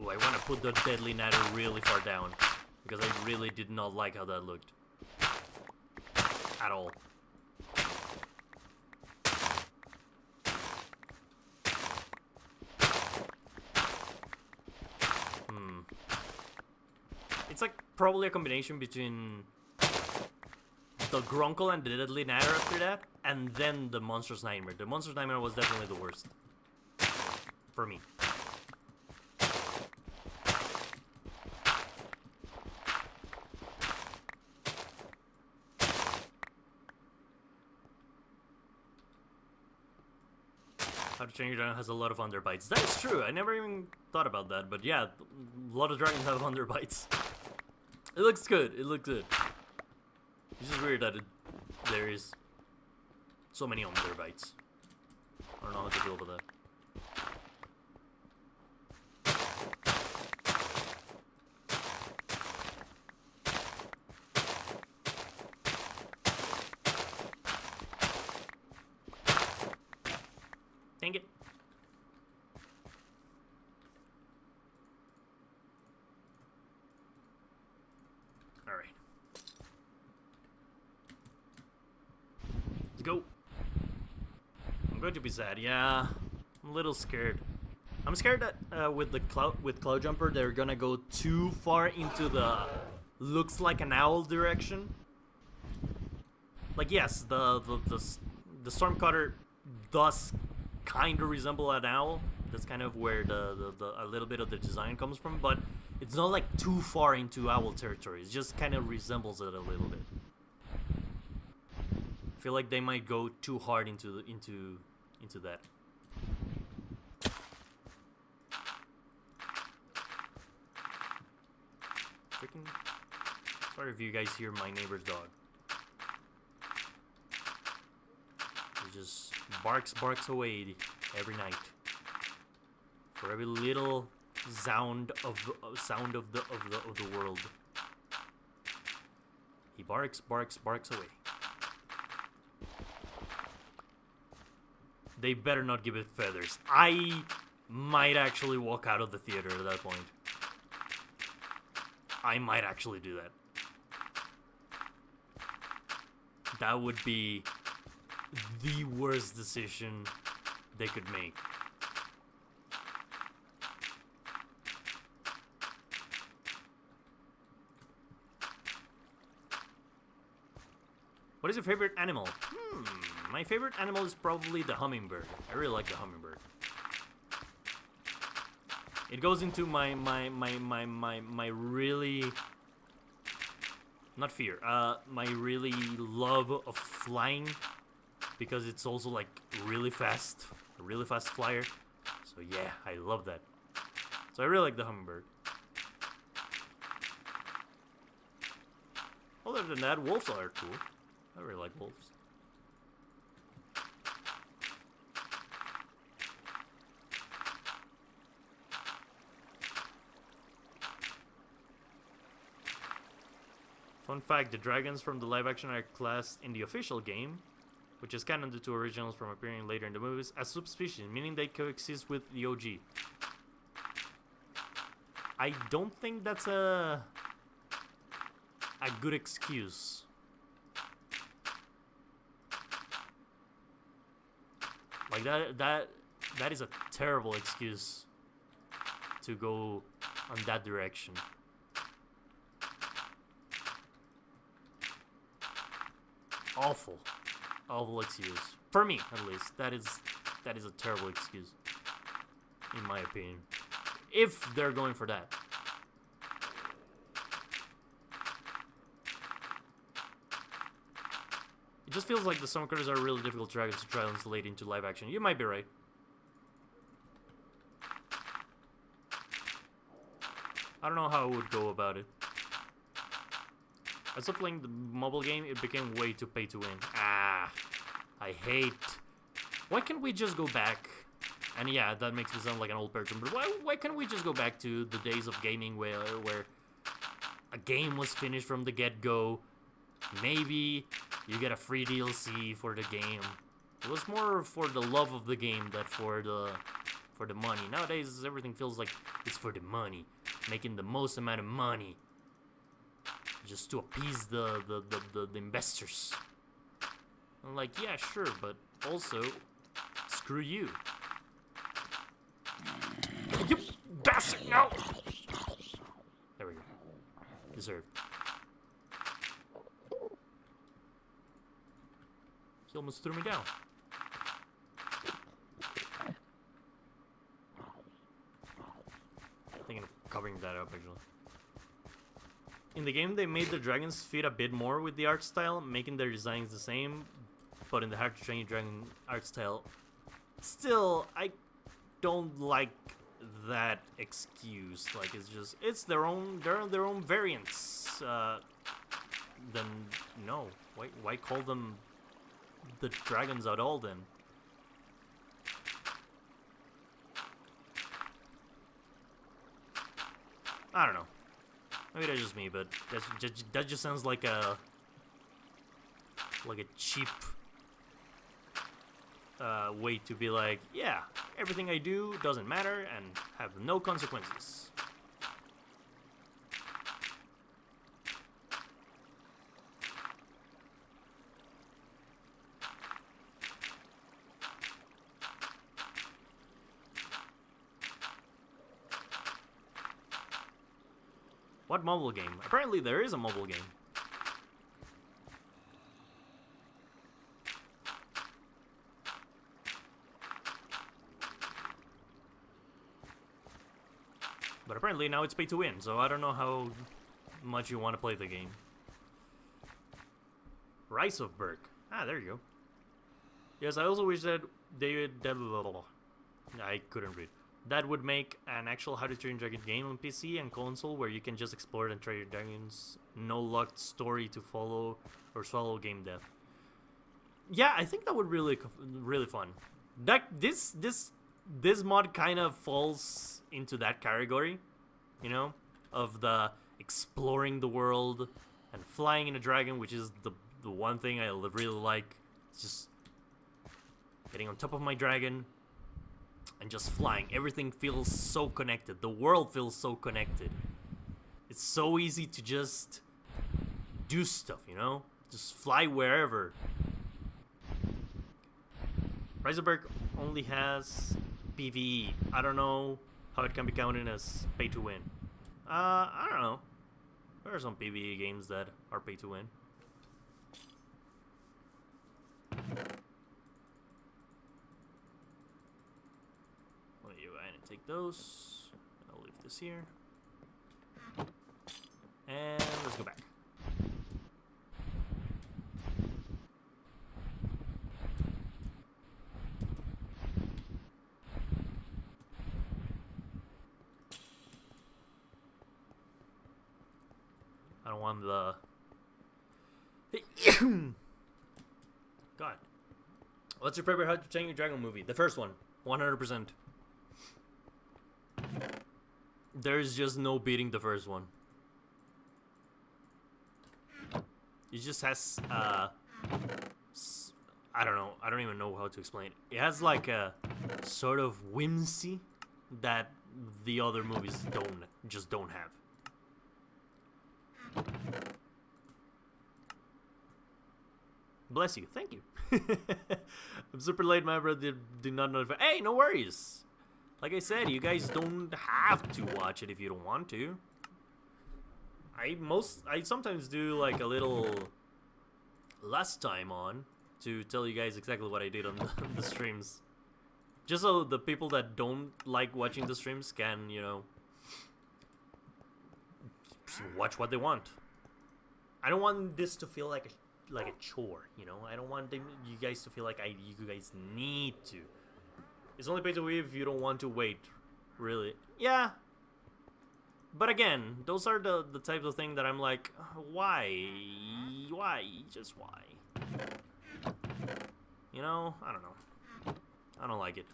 I want to put the Deadly Natter really far down, because I really did not like how that looked. At all. It's like probably a combination between the Grunkle and the Deadly Natter after that, and then the Monster's Nightmare. The Monster's Nightmare was definitely the worst. For me. How to Train Your Dragon has a lot of underbites. That is true. I never even thought about that. But yeah, a lot of dragons have underbites. It looks good. It looks good. It's just weird that there is so many underbites. I don't know how to deal with that. Dang it. Alright. Let's go. I'm going to be sad. Yeah. I'm a little scared. I'm scared that with Cloud Jumper they're gonna go too far into the looks like an owl direction. Like yes, the Stormcutter does kind of resemble an owl. That's kind of where a little bit of the design comes from, but it's not like too far into owl territory. It just kind of resembles it a little bit. I feel like they might go too hard into that. Freaking sorry if you guys hear my neighbor's dog. He just barks away every night. For every little sound of the world. He barks away. They better not give it feathers. I might actually walk out of the theater at that point. I might actually do that. That would be the worst decision they could make. What is your favorite animal? My favorite animal is probably the hummingbird. I really like the hummingbird. It goes into my really... Not fear. My really love of flying. Because it's also like really fast. A really fast flyer. So yeah, I love that. So I really like the hummingbird. Other than that, wolves are cool. I really like wolves. Fun fact, the dragons from the live action are classed in the official game, which is canon due to originals from appearing later in the movies, as subspecies, meaning they coexist with the OG. I don't think that's a good excuse. Like that is a terrible excuse to go on that direction. Awful excuse. For me, at least. That is a terrible excuse. In my opinion. If they're going for that. It just feels like the Storm Cutters are really difficult dragons to translate into live action. You might be right. I don't know how I would go about it. I stopped playing the mobile game, it became way too pay to win. Ah, I hate... Why can't we just go back? And yeah, that makes me sound like an old person, but why can't we just go back to the days of gaming where a game was finished from the get-go? Maybe you get a free DLC for the game. It was more for the love of the game than for the money. Nowadays, everything feels like it's for the money. Making the most amount of money. Just to appease the investors. I'm like, yeah, sure, but also, screw you. You bastard, no! There we go. Deserved. He almost threw me down. Thinking of covering that up, actually. In the game, they made the dragons fit a bit more with the art style, making their designs the same, but in the Hard to Train Your Dragon art style, still, I don't like that excuse. Like, it's their own variants. Then, no. Why call them the dragons at all, then? I don't know. Maybe that's just me, but that just sounds like a cheap way to be like, yeah, everything I do doesn't matter and have no consequences. What mobile game? Apparently there is a mobile game. But apparently now it's pay to win, so I don't know how much you want to play the game. Isle of Berk. Ah, there you go. Yes, I also wish that I couldn't read. That would make an actual How to Train Your Dragon game on PC and console where you can just explore and train your dragons. No locked story to follow or swallow game death. Yeah, I think that would really fun. This mod kind of falls into that category, you know, of the exploring the world and flying in a dragon, which is the one thing I really like. It's just getting on top of my dragon and just flying. Everything feels so connected. The world feels so connected. It's so easy to just do stuff, you know? Just fly wherever. Isle of Berk only has PvE. I don't know how it can be counted as pay to win. I don't know. There are some PvE games that are pay to win. Take those. I'll leave this here. And let's go back. I don't want the... God. What's your favorite How to Train Your Dragon movie? The first one. 100%. There's just no beating the first one. It just has, I don't know. I don't even know how to explain it. It has like a sort of whimsy that the other movies don't have. Bless you. Thank you. I'm super late, my brother. Do not notify. Hey, no worries. Like I said, you guys don't have to watch it if you don't want to. I sometimes do like a little last time on to tell you guys exactly what I did on the streams. Just so the people that don't like watching the streams can, you know, just watch what they want. I don't want this to feel like a chore, you know. I don't want you guys to feel like you guys need to. It's only pay to win if you don't want to wait, really. Yeah. But again, those are the types of thing that I'm like, why? Just why? You know, I don't know. I don't like it.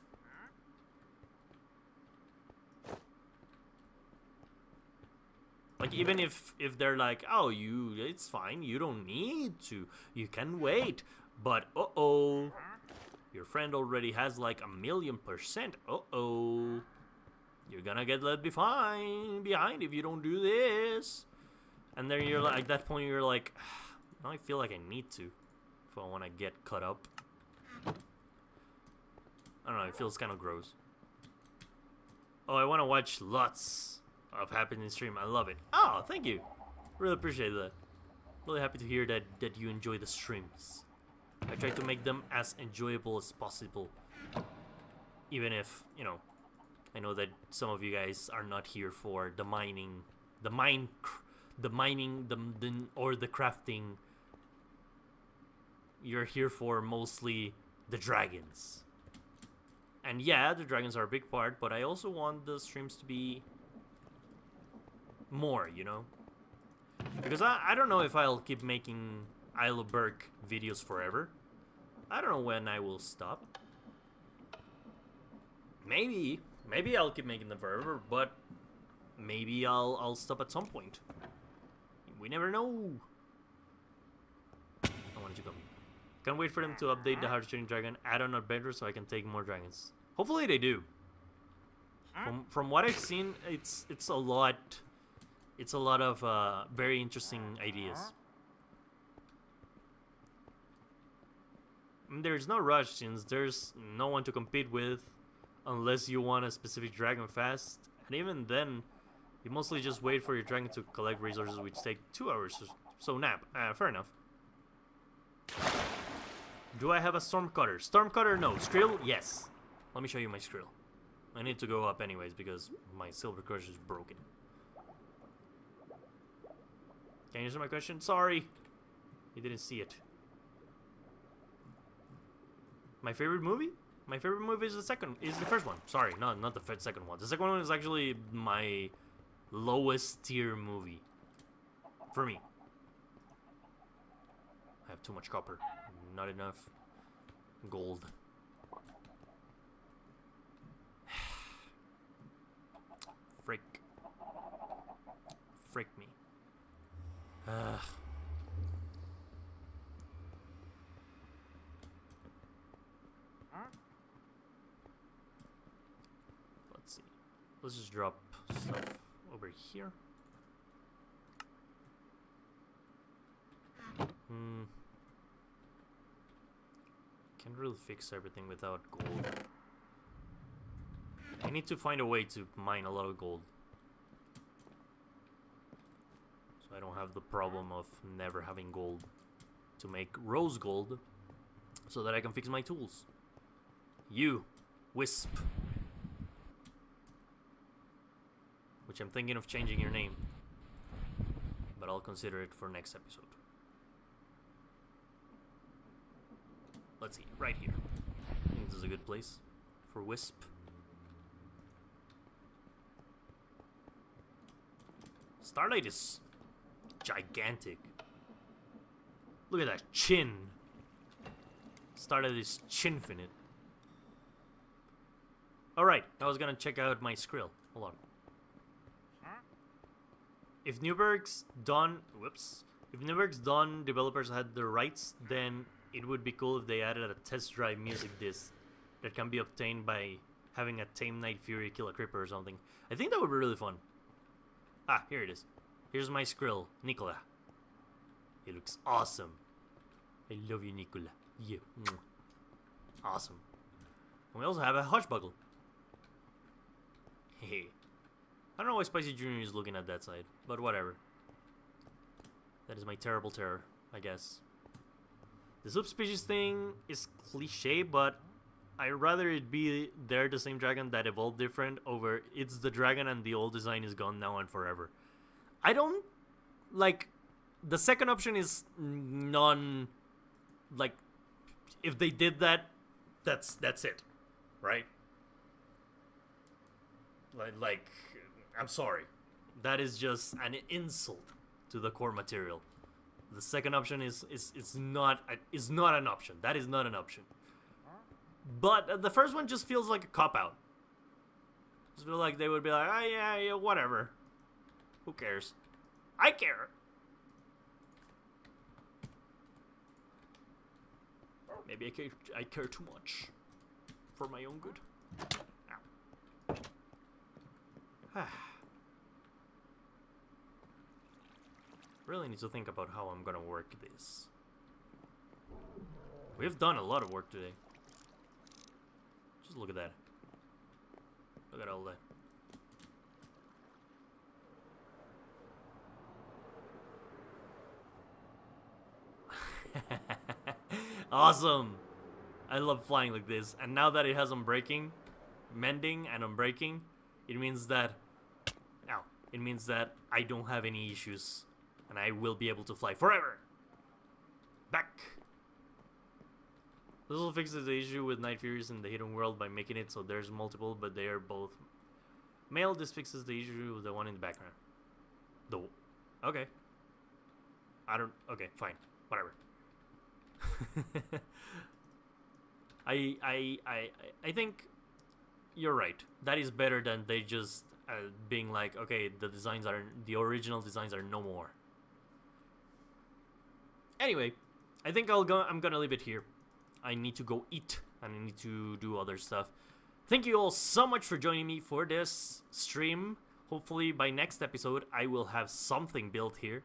Like, even if they're like, oh, it's fine, you don't need to, you can wait. But, uh-oh, your friend already has like 1,000,000%. Uh-oh, you're gonna get left behind if you don't do this. And then you're like, at that point, you're like, now I feel like I need to if I want to get caught up. I don't know, it feels kind of gross. Oh, I want to watch lots of happening stream. I love it. Oh, thank you. Really appreciate that. Really happy to hear that you enjoy the streams. I try to make them as enjoyable as possible. Even if, you know, I know that some of you guys are not here for the mining, or the crafting. You're here for mostly the dragons. And yeah, the dragons are a big part, but I also want the streams to be more, you know? Because I don't know if I'll keep making Isle of Berk videos forever. I don't know when I will stop. Maybe I'll keep making them forever, but maybe I'll stop at some point. We never know. I wanted to come. Can't wait for them to update the Hard Shooting Dragon add-on adventure so I can take more dragons. Hopefully they do. From what I've seen, it's a lot. It's a lot of very interesting ideas. There's no rush since there's no one to compete with, unless you want a specific dragon fast. And even then, you mostly just wait for your dragon to collect resources, which take 2 hours. So nap. Fair enough. Do I have a Stormcutter? Stormcutter, no. Skrill, yes. Let me show you my Skrill. I need to go up anyways because my Silver Crusher is broken. Can you answer my question? Sorry. You didn't see it. My favorite movie? My favorite movie is the first one. Sorry, not the second one. The second one is actually my lowest tier movie. For me. I have too much copper. Not enough gold. Frick me. Let's see. Let's just drop stuff over here. Can't really fix everything without gold. I need to find a way to mine a lot of gold. So I don't have the problem of never having gold. To make rose gold so that I can fix my tools. You, Wisp. Which I'm thinking of changing your name. But I'll consider it for next episode. Let's see, right here. I think this is a good place for Wisp. Starlight is gigantic. Look at that chin. Starlight is chinfinite. Alright, I was gonna check out my Skrill. Hold on. If Newberg's done... Whoops. If Newberg's done, developers had the rights, then it would be cool if they added a test drive music disc that can be obtained by having a tame Night Fury kill a creeper or something. I think that would be really fun. Ah, here it is. Here's my Skrill, Nicola. He looks awesome. I love you, Nicola. You. Awesome. And we also have a Hushbuckle. Hey. I don't know why Spicy Jr. is looking at that side, but whatever. That is my terrible terror, I guess. The subspecies thing is cliche, but I'd rather it be they're the same dragon that evolved different over it's the dragon and the old design is gone now and forever. I don't like the second option is non like if they did that, that's it, right? Like I'm sorry, that is just an insult to the core material. The second option is not an option. That is not an option. But the first one just feels like a cop-out. Just feel like they would be like, oh yeah, whatever. Who cares? I care. Maybe I care too much. For my own good. Ow. Really need to think about how I'm gonna work this. We've done a lot of work today. Just look at that. Look at all that. Awesome! I love flying like this. And now that it has unbreaking, mending, and unbreaking, it means that... Ow. It means that I don't have any issues. And I will be able to fly forever! Back! This also fixes the issue with Night Furies in the Hidden World by making it so there's multiple, but they are both male. This fixes the issue with the one in the background. Okay. Okay, fine. Whatever. I think you're right. That is better than they just being like, okay, the original designs are no more. Anyway, I think I'm gonna leave it here. I need to go eat and I need to do other stuff. Thank you all so much for joining me for this stream. Hopefully by next episode I will have something built here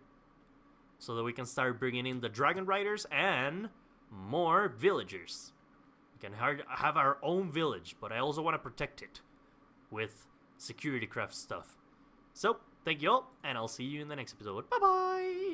so that we can start bringing in the Dragon Riders and more villagers. We can have our own village, but I also want to protect it with security craft stuff. So, thank you all, and I'll see you in the next episode. Bye-bye!